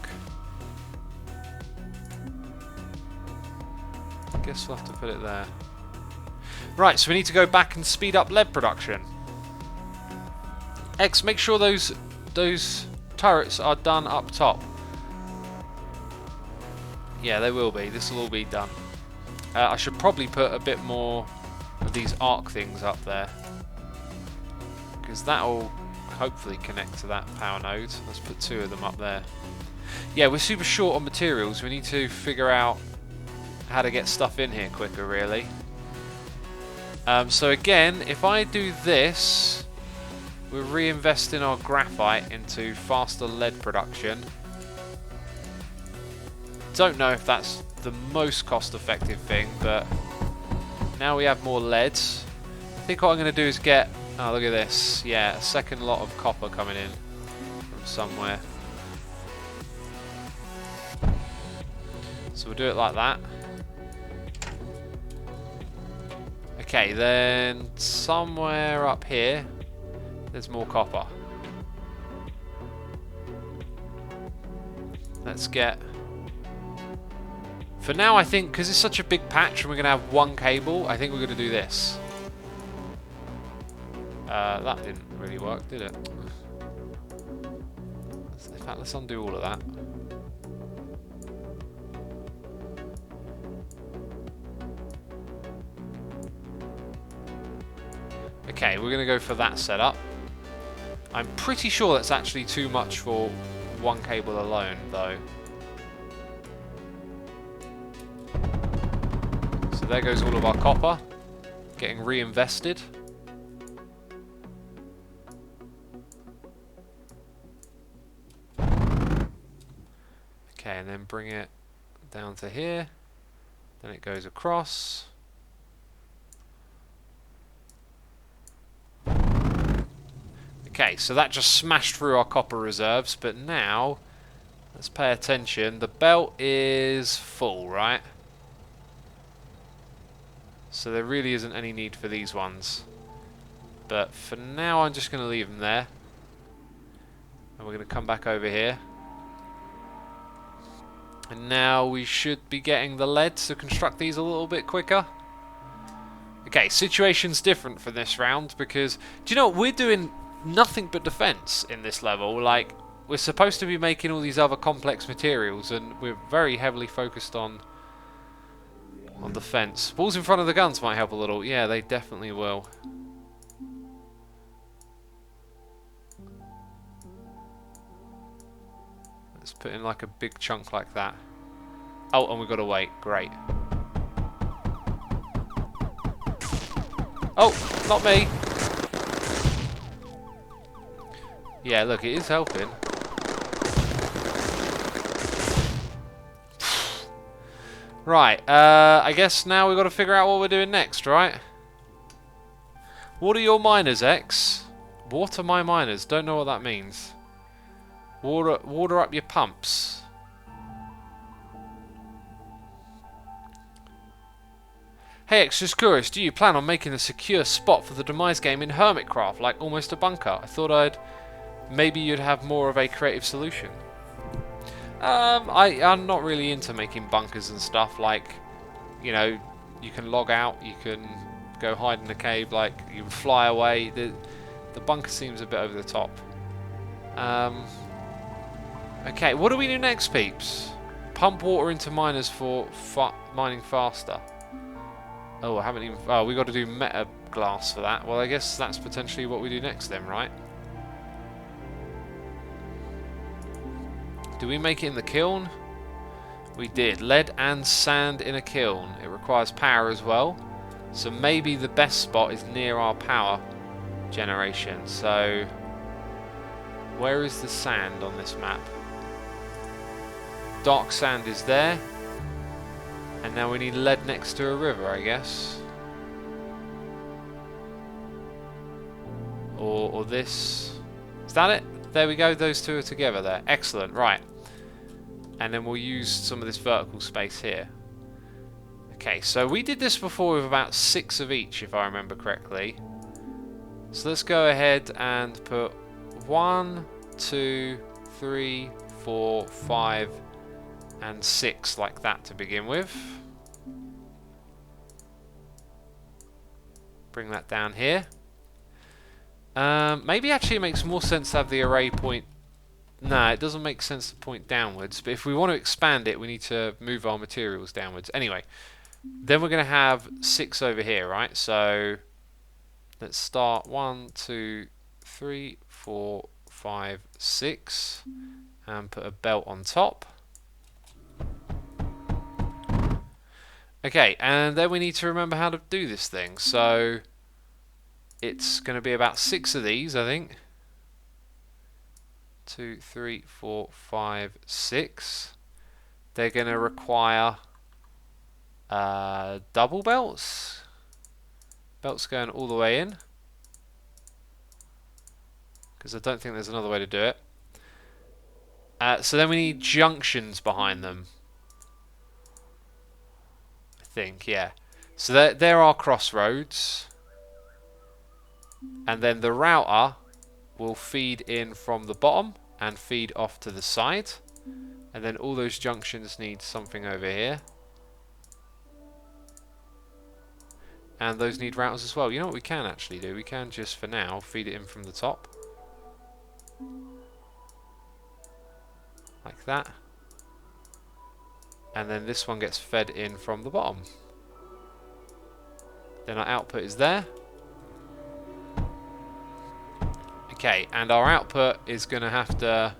Guess we'll have to put it there. Right, so we need to go back and speed up lead production. X, make sure those turrets are done up top. Yeah, they will be. This will all be done. I should probably put a bit more of these arc things up there, because that will hopefully connect to that power node. Let's put 2 of them up there. Yeah, we're super short on materials. We need to figure out how to get stuff in here quicker, really. So again, if I do this, we're reinvesting our graphite into faster lead production. Don't know if that's the most cost-effective thing, but now we have more leads. I think what I'm going to do is get... Oh, look at this. Yeah, a second lot of copper coming in from somewhere. So we'll do it like that. Okay, then somewhere up here, there's more copper. Let's get... For now, I think, because it's such a big patch and we're going to have 1 cable, I think we're going to do this. That didn't really work, did it? In fact, let's undo all of that. Okay, we're going to go for that setup. I'm pretty sure that's actually too much for 1 cable alone, though. So there goes all of our copper, getting reinvested. Okay, and then bring it down to here. Then it goes across. Okay, so that just smashed through our copper reserves, but now, let's pay attention. The belt is full, right? So there really isn't any need for these ones. But for now, I'm just going to leave them there. And we're going to come back over here. And now we should be getting the lead to construct these a little bit quicker. Okay, situation's different for this round because, do you know what, we're doing nothing but defense in this level. Like, we're supposed to be making all these other complex materials and we're very heavily focused on defense. Balls in front of the guns might help a little. Yeah, they definitely will. Let's put in like a big chunk like that. Oh, and we've got to wait. Great. Oh, not me. Yeah, look, it is helping. Right, I guess now we've got to figure out what we're doing next, right? Water your miners, X. Water my miners. Don't know what that means. Water up your pumps. Hey X, just curious, do you plan on making a secure spot for the Demise game in Hermitcraft, like almost a bunker? I thought maybe you'd have more of a creative solution. I'm not really into making bunkers and stuff. Like, you know, you can log out, you can go hide in a cave, like you can fly away. The bunker seems a bit over the top. Okay, what do we do next, peeps? Pump water into miners for mining faster. Oh, I haven't even... Oh, we got to do meta glass for that. Well, I guess that's potentially what we do next then, right? Did we make it in the kiln? We did. Lead and sand in a kiln. It requires power as well. So maybe the best spot is near our power generation. So where is the sand on this map? Dark sand is there. And now we need lead next to a river, I guess. Or this. Is that it? There we go. Those two are together there. Excellent. Right. And then we'll use some of this vertical space here. Okay, so we did this before with about 6 of each, if I remember correctly. So let's go ahead and put 1, 2, 3, 4, 5, and 6 like that to begin with. Bring that down here. Maybe actually it makes more sense to have the array point. No, it doesn't make sense to point downwards, but if we want to expand it, we need to move our materials downwards. Anyway, then we're going to have 6 over here, right? So let's start 1, 2, 3, 4, 5, 6, and put a belt on top. Okay, and then we need to remember how to do this thing. So it's going to be about 6 of these, I think. 2, 3, 4, 5, 6. They're going to require double belts. Belts going all the way in, because I don't think there's another way to do it. So then we need junctions behind them, I think, yeah. So there are crossroads, and then the router will feed in from the bottom and feed off to the side, and then all those junctions need something over here, and those need routers as well. You know what we can actually do? We can just, for now, feed it in from the top like that, and then this one gets fed in from the bottom. Then our output is there. Okay, and our output is going to have to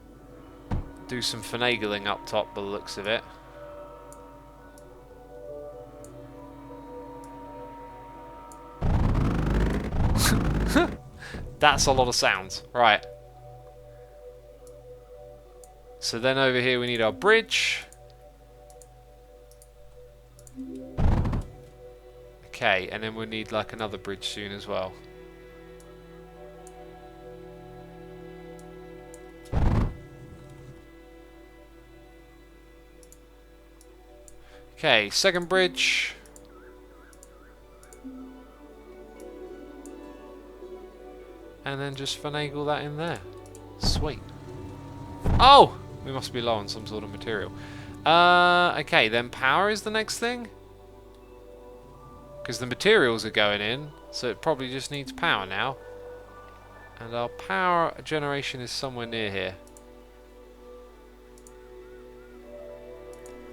do some finagling up top by the looks of it. That's a lot of sound. Right. So then over here we need our bridge. Okay, and then we'll need like another bridge soon as well. Okay, second bridge. And then just finagle that in there. Sweet. Oh! We must be low on some sort of material. Okay, then power is the next thing. Because the materials are going in, so it probably just needs power now. And our power generation is somewhere near here.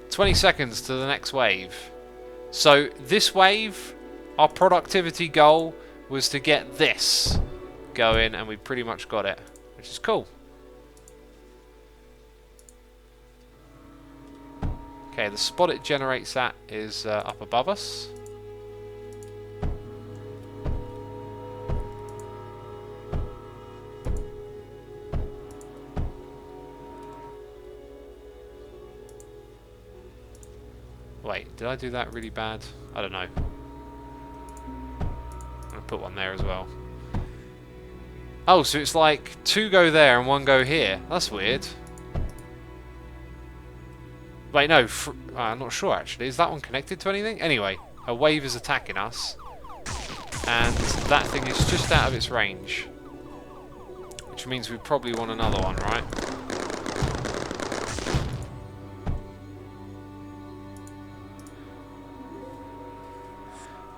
20 seconds to the next wave. So this wave, our productivity goal was to get this going, and we pretty much got it, which is cool. Okay, the spot it generates at is up above us. Wait, did I do that really bad? I don't know. I'm gonna put one there as well. Oh, so it's like 2 go there and 1 go here. That's weird. Wait, no, I'm not sure actually. Is that one connected to anything? Anyway, a wave is attacking us, and that thing is just out of its range, which means we probably want another one, right?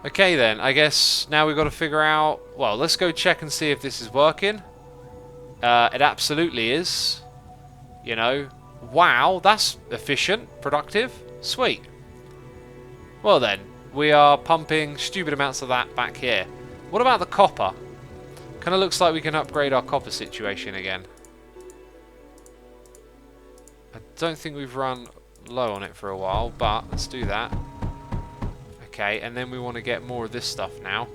Okay then, I guess now we've got to figure out... Well, let's go check and see if this is working. It absolutely is. You know, wow, that's efficient, productive, sweet. Well then, we are pumping stupid amounts of that back here. What about the copper? Kind of looks like we can upgrade our copper situation again. I don't think we've run low on it for a while, but let's do that. Okay, and then we want to get more of this stuff now.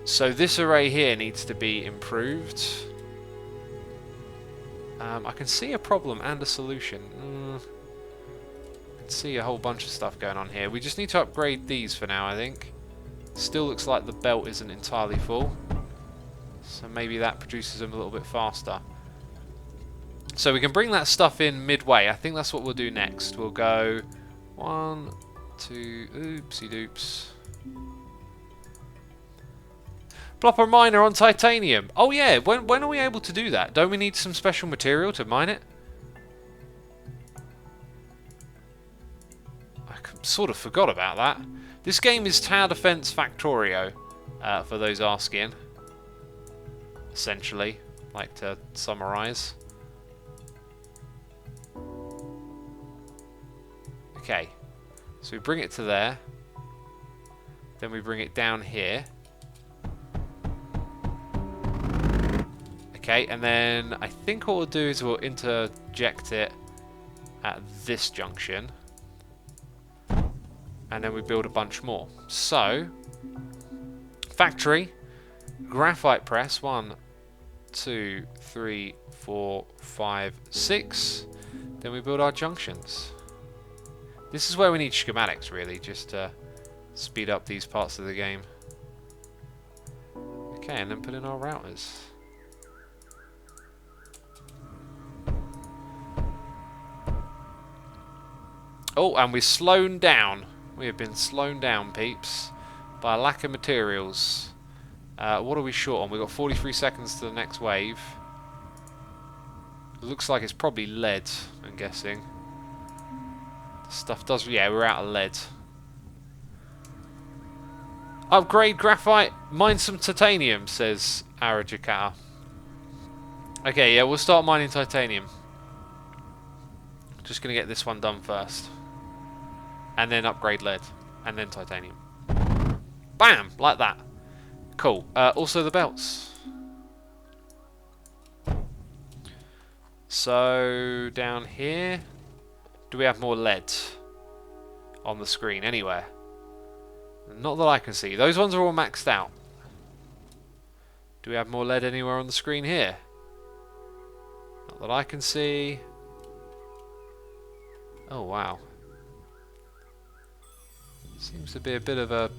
So this array here needs to be improved. I can see a problem and a solution. I can see a whole bunch of stuff going on here. We just need to upgrade these for now, I think. Still looks like the belt isn't entirely full. So maybe that produces them a little bit faster. So we can bring that stuff in midway. I think that's what we'll do next. We'll go 1, 2, oopsie doops. Plopper miner on titanium. Oh yeah, when are we able to do that? Don't we need some special material to mine it? I sort of forgot about that. This game is Tower Defense Factorio, for those asking. Essentially, like to summarize. Okay, so we bring it to there. Then we bring it down here. Okay, and then I think what we'll do is we'll interject it at this junction. And then we build a bunch more. So, factory, graphite press, 1, 2, 3, 4, 5, 6. Then we build our junctions. This is where we need schematics, really, just to speed up these parts of the game. Okay, and then put in our routers. Oh, and we're slowed down. We have been slowed down, peeps, by a lack of materials. What are we short on? We've got 43 seconds to the next wave. Looks like it's probably lead, I'm guessing. Stuff does... yeah, we're out of lead. Upgrade graphite, mine some titanium, says Arajakata. Okay, yeah, we'll start mining titanium. Just going to get this one done first. And then upgrade lead. And then titanium. Bam! Like that. Cool. Also the belts. So, down here... do we have more lead on the screen anywhere? Not that I can see. Those ones are all maxed out. Do we have more lead anywhere on the screen here? Not that I can see. Oh, wow. Seems to be a bit of a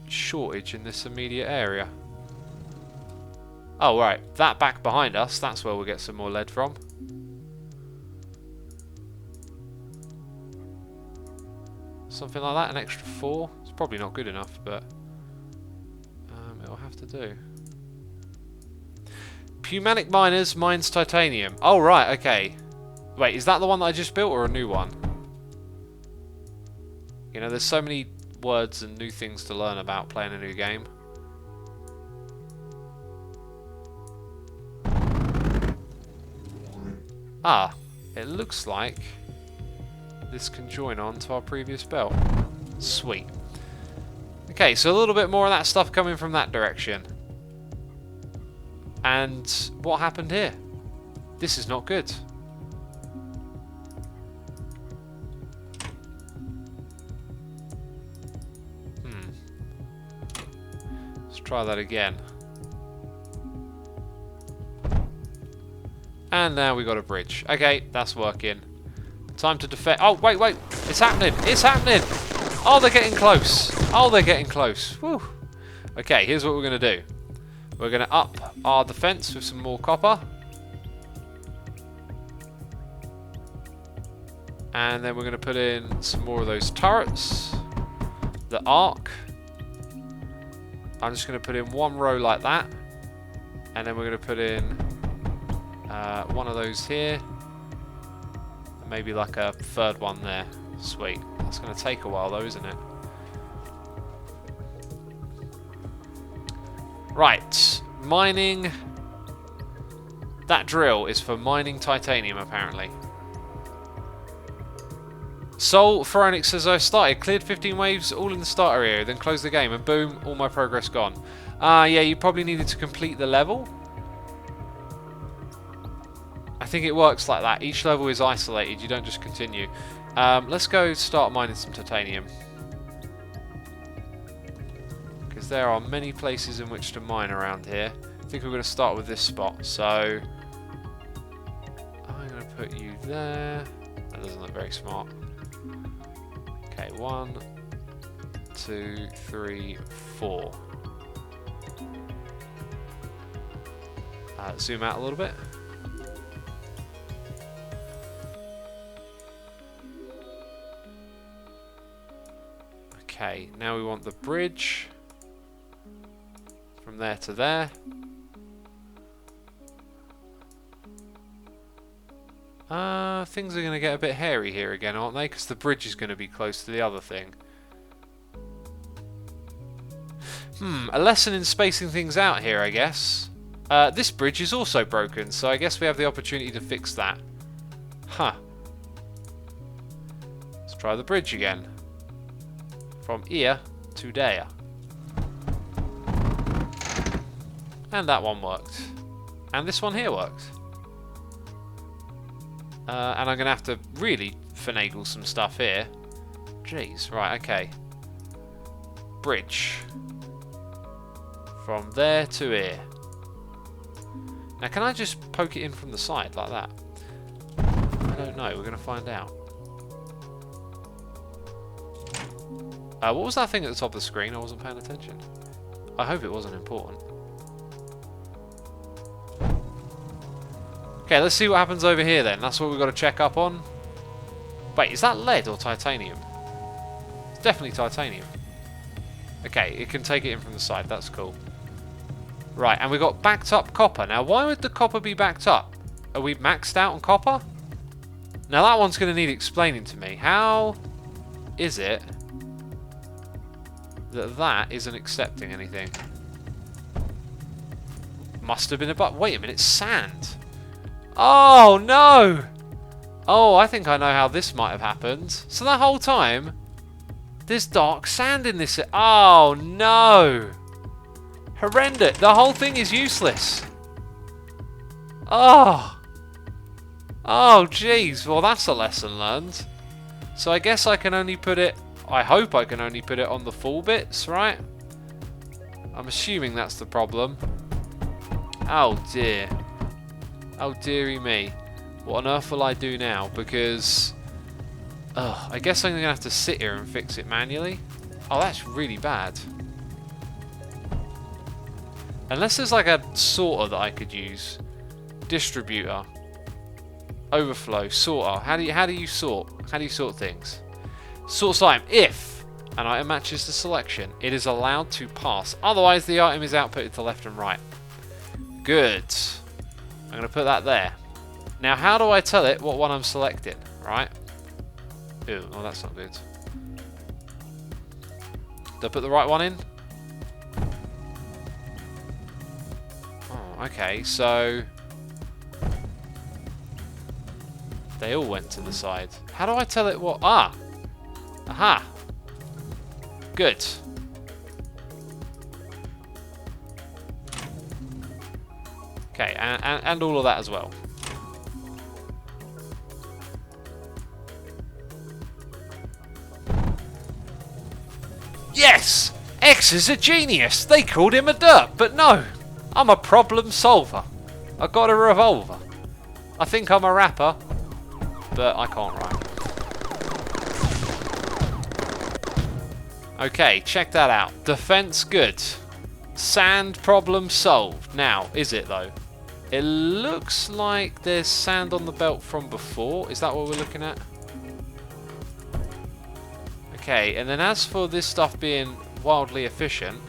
shortage in this immediate area. Oh, right. That back behind us, that's where we'll get some more lead from. Something like that, an extra 4. It's probably not good enough, but it'll have to do. Pneumanic miners mines titanium. Oh, right, okay. Wait, is that the one that I just built or a new one? You know, there's so many words and new things to learn about playing a new game. Ah, it looks like this can join on to our previous belt. Sweet. Okay, so a little bit more of that stuff coming from that direction. And what happened here? This is not good. Let's try that again. And now we got a bridge. Okay, that's working. Time to defend. Oh, wait, wait. It's happening. It's happening. Oh, they're getting close. Oh, they're getting close. Woo. Okay, here's what we're going to do. We're going to up our defense with some more copper. And then we're going to put in some more of those turrets. The arc. I'm just going to put in one row like that. And then we're going to put in one of those here. And maybe like a third one there. Sweet. That's going to take a while though, isn't it? Right. Mining. That drill is for mining titanium, apparently. Soul Pharaonic says, I started, cleared 15 waves, all in the starter area, then closed the game, and boom, all my progress gone. Yeah, you probably needed to complete the level. I think it works like that. Each level is isolated. You don't just continue. Let's go start mining some titanium. Because there are many places in which to mine around here. I think we're going to start with this spot. So I'm going to put you there. That doesn't look very smart. Okay, 1, 2, 3, 4. Zoom out a little bit. Okay, now we want the bridge from there to there. Things are going to get a bit hairy here again, aren't they? Because the bridge is going to be close to the other thing. A lesson in spacing things out here, I guess. This bridge is also broken, so I guess we have the opportunity to fix that. Huh. Let's try the bridge again. From here to there. And that one worked. And this one here worked. And I'm going to have to really finagle some stuff here. Jeez, right, okay. Bridge. From there to here. Now, can I just poke it in from the side like that? I don't know. We're going to find out. What was that thing at the top of the screen? I wasn't paying attention. I hope it wasn't important. Okay, let's see what happens over here then. That's what we've got to check up on. Wait, is that lead or titanium? It's definitely titanium. Okay, it can take it in from the side. That's cool. Right, and we've got backed up copper. Now, why would the copper be backed up? Are we maxed out on copper? Now, that one's going to need explaining to me. How is it that that isn't accepting anything? Must have been a but. Wait a minute, sand. Oh, no! Oh, I think I know how this might have happened. So that whole time, there's dark sand in this. Oh, no! Horrendous. The whole thing is useless. Oh. Oh, jeez. Well, that's a lesson learned. So I guess I can only put it... I hope I can only put it on the full bits, right? I'm assuming that's the problem. Oh, dear. Oh, dearie me. What on earth will I do now? Because... I guess I'm going to have to sit here and fix it manually. Oh, that's really bad. Unless there's like a sorter that I could use. Distributor. Overflow. Sorter. How do you sort? How do you sort things? Sort item. If an item matches the selection, it is allowed to pass. Otherwise, the item is outputted to left and right. Good. I'm going to put that there. Now, how do I tell it what one I'm selecting? Right? Ew, oh, that's not good. Did I put the right one in? Oh, okay, so... they all went to the side. How do I tell it what... Ah! Aha! Good. Okay, and all of that as well. Yes! X is a genius! They called him a derp, but no! I'm a problem solver. I got a revolver. I think I'm a rapper, but I can't rhyme. Okay, check that out. Defense good. Sand problem solved. Now, is it though? It looks like there's sand on the belt from before. Is that what we're looking at? Okay, and then as for this stuff being wildly efficient,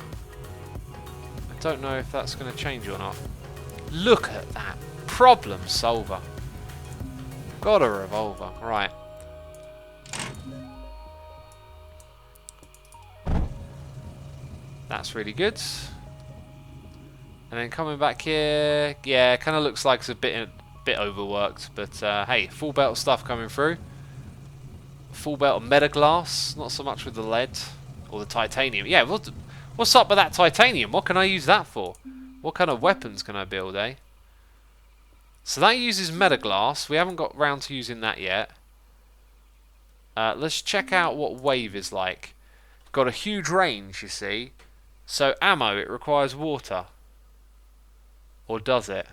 I don't know if that's going to change or not. Look at that. Problem solver. Got a revolver. Right. That's really good. And then coming back here, yeah, kind of looks like it's a bit overworked, but hey, full belt stuff coming through. Full belt of metaglass, not so much with the lead or the titanium. Yeah, what's up with that titanium? What can I use that for? What kind of weapons can I build, eh? So that uses metaglass. We haven't got round to using that yet. Let's check out what wave is like. Got a huge range, you see. So ammo, it requires water. Or does it?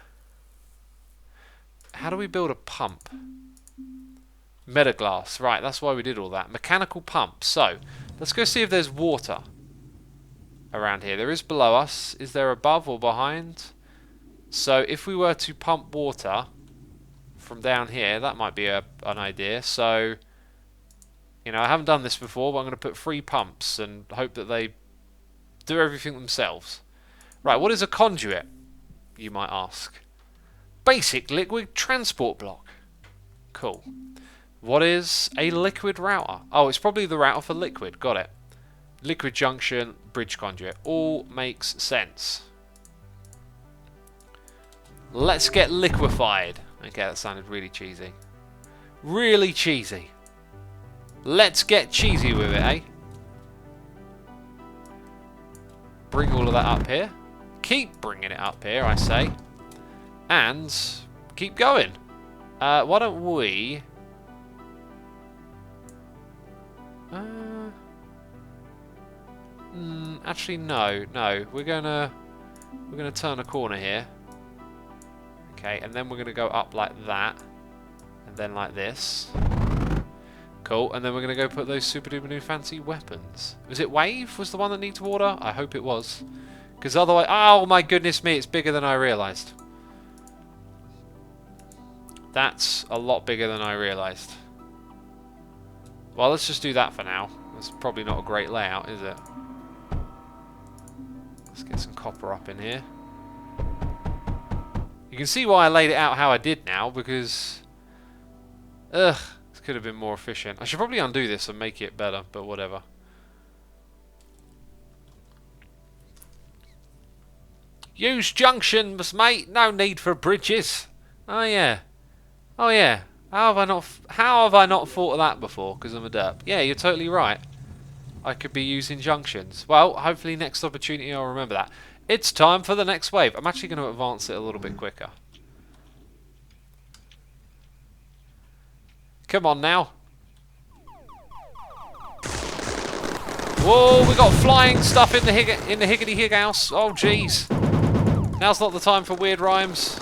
How do we build a pump? Metaglass. Right, that's why we did all that. Mechanical pump. So, let's go see if there's water around here. There is below us. Is there above or behind? So, if we were to pump water from down here, that might be an idea. So, you know, I haven't done this before, but I'm going to put 3 pumps and hope that they do everything themselves. Right, what is a conduit, you might ask? Basic liquid transport block. Cool. What is a liquid router? Oh, it's probably the router for liquid. Got it. Liquid junction, bridge conduit. All makes sense. Let's get liquefied. Okay, that sounded really cheesy. Really cheesy. Let's get cheesy with it, eh? Bring all of that up here. Keep bringing it up here, I say. And keep going. Why don't we... actually, no. We're gonna turn a corner here. Okay, and then we're gonna go up like that, and then like this. Cool, and then we're gonna go put those super duper new fancy weapons. Was it wave? Was the one that needs water? I hope it was, because otherwise, oh my goodness me, it's bigger than I realised. That's a lot bigger than I realised. Well, let's just do that for now. That's probably not a great layout, is it? Let's get some copper up in here. You can see why I laid it out how I did now, because... this could have been more efficient. I should probably undo this and make it better, but whatever. Use junctions, mate. No need for bridges. Oh, yeah. Oh, yeah. How have I not thought of that before? Because I'm a derp. Yeah, you're totally right. I could be using junctions. Well, hopefully next opportunity I'll remember that. It's time for the next wave. I'm actually going to advance it a little bit quicker. Come on now. Whoa, we got flying stuff in the Higgity Hig house. Oh, jeez. Now's not the time for weird rhymes.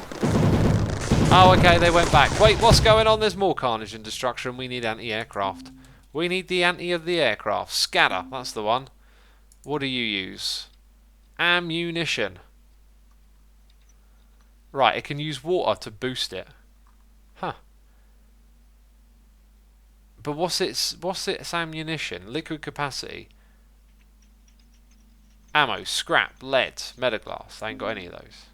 Oh, okay, they went back. Wait, what's going on? There's more carnage and destruction. We need anti-aircraft. We need the anti of the aircraft. Scatter, that's the one. What do you use? Ammunition. Right, it can use water to boost it. Huh. But what's its ammunition? Liquid capacity. Ammo, scrap, lead, metaglass. I ain't got any of those.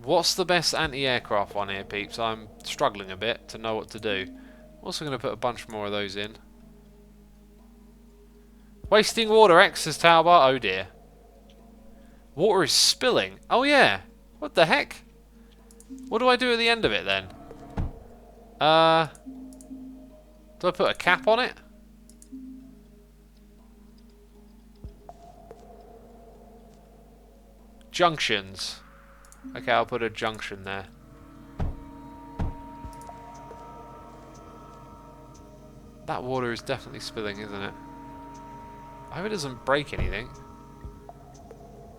What's the best anti-aircraft one here, peeps? I'm struggling a bit to know what to do. I'm also going to put a bunch more of those in. Wasting water, X says Tauber. Oh dear. Water is spilling. Oh yeah. What the heck? What do I do at the end of it then? Do I put a cap on it? Junctions. Okay, I'll put a junction there. That water is definitely spilling, isn't it? I hope it doesn't break anything.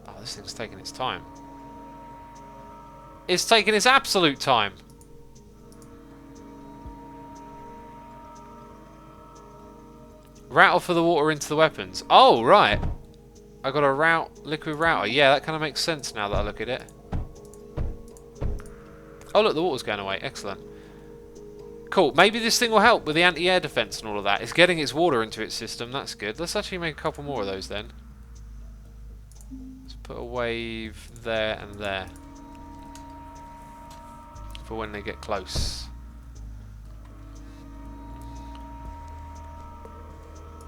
Oh, this thing's taking its time. It's taking its absolute time. Router for the water into the weapons. Oh, right. I got a liquid router. Yeah, that kind of makes sense now that I look at it. Oh, look, the water's going away. Excellent. Cool. Maybe this thing will help with the anti-air defense and all of that. It's getting its water into its system. That's good. Let's actually make a couple more of those then. Let's put a wave there and there. For when they get close.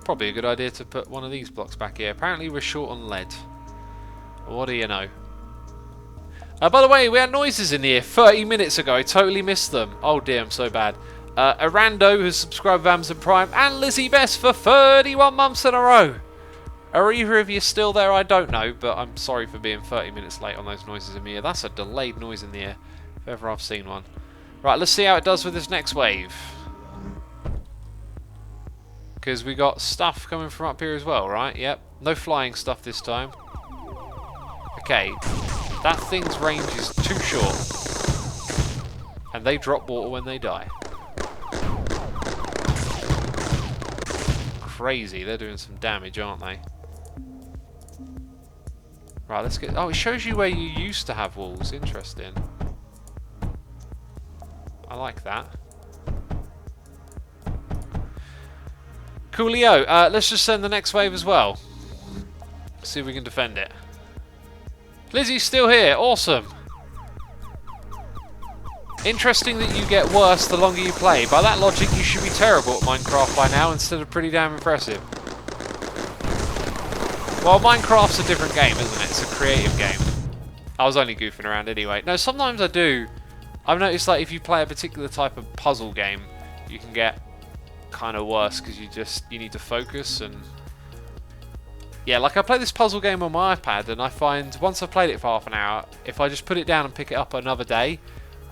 Probably a good idea to put one of these blocks back here. Apparently we're short on lead. What do you know? By the way, we had noises in here 30 minutes ago. I totally missed them. Oh dear, I'm so bad. Arando has subscribed with Amazon Prime, and Lizzie Best for 31 months in a row. Are either of you still there? I don't know, but I'm sorry for being 30 minutes late on those noises in the ear. That's a delayed noise in the ear, if ever I've seen one. Right, let's see how it does with this next wave. Because we got stuff coming from up here as well, right? Yep. No flying stuff this time. Okay. That thing's range is too short. And they drop water when they die. Crazy. They're doing some damage, aren't they? Right, let's get... Oh, it shows you where you used to have walls. Interesting. I like that. Coolio. Let's just send the next wave as well. See if we can defend it. Lizzie's still here. Awesome. Interesting that you get worse the longer you play. By that logic, you should be terrible at Minecraft by now instead of pretty damn impressive. Well, Minecraft's a different game, isn't it? It's a creative game. I was only goofing around anyway. No, sometimes I do. I've noticed, like, if you play a particular type of puzzle game, you can get kind of worse because you need to focus. And yeah, like I play this puzzle game on my iPad, and I find once I've played it for half an hour, if I just put it down and pick it up another day,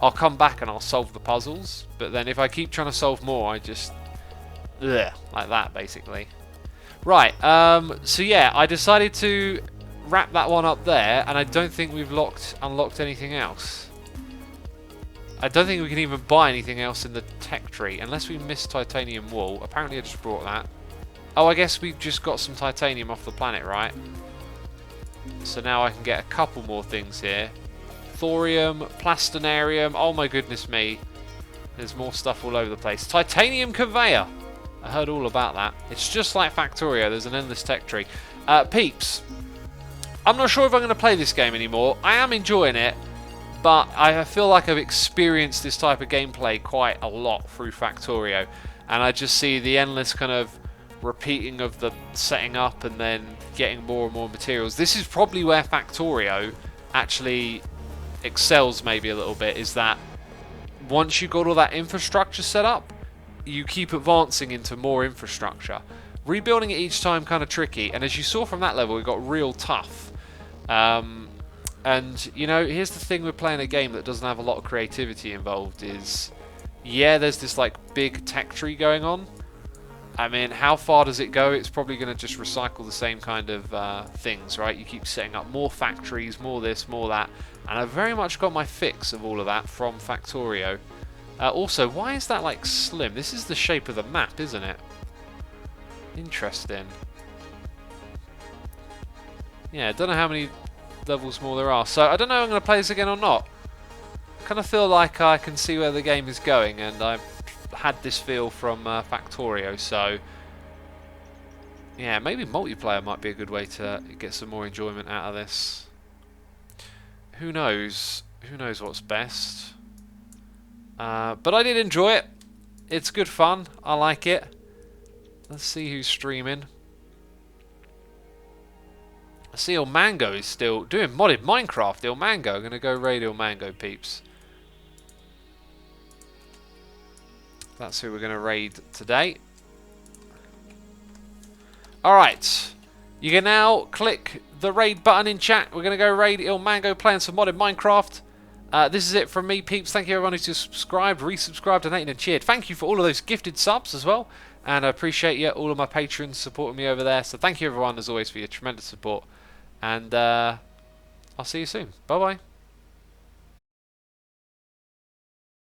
I'll come back and I'll solve the puzzles. But then if I keep trying to solve more, I just like that basically. Right, so yeah, I decided to wrap that one up there, and I don't think we've unlocked anything else. I don't think we can even buy anything else in the tech tree, unless we missed titanium wool. Apparently I just brought that. Oh, I guess we've just got some titanium off the planet, right? So now I can get a couple more things here. Thorium, plastinarium, oh my goodness me. There's more stuff all over the place. Titanium conveyor! I heard all about that. It's just like Factorio, there's an endless tech tree. Peeps, I'm not sure if I'm going to play this game anymore. I am enjoying it, but I feel like I've experienced this type of gameplay quite a lot through Factorio. And I just see the endless kind of repeating of the setting up and then getting more and more materials. This is probably where Factorio actually excels maybe a little bit, is that once you got all that infrastructure set up, you keep advancing into more infrastructure. Rebuilding it each time kind of tricky, and as you saw from that level, it got real tough. And you know, here's the thing with playing a game that doesn't have a lot of creativity involved is, yeah, there's this like big tech tree going on. I mean, how far does it go? It's probably going to just recycle the same kind of things, right? You keep setting up more factories, more this, more that, and I've very much got my fix of all of that from Factorio. Also, why is that like slim? This is the shape of the map, isn't it? Interesting. Yeah, I don't know how many levels more there are. So I don't know if I'm going to play this again or not. I kind of feel like I can see where the game is going, and I've had this feel from Factorio. So yeah, maybe multiplayer might be a good way to get some more enjoyment out of this. Who knows? Who knows what's best? But I did enjoy it. It's good fun. I like it. Let's see who's streaming. I see Il Mango is still doing modded Minecraft. Il Mango. I'm going to go raid Il Mango, peeps. That's who we're going to raid today. Alright. You can now click the raid button in chat. We're going to go raid Il Mango playing some modded Minecraft. This is it from me, peeps. Thank you everyone who's subscribed, resubscribed, donated and cheered. Thank you for all of those gifted subs as well. And I appreciate you, all of my patrons supporting me over there. So thank you everyone as always for your tremendous support. And I'll see you soon. Bye bye.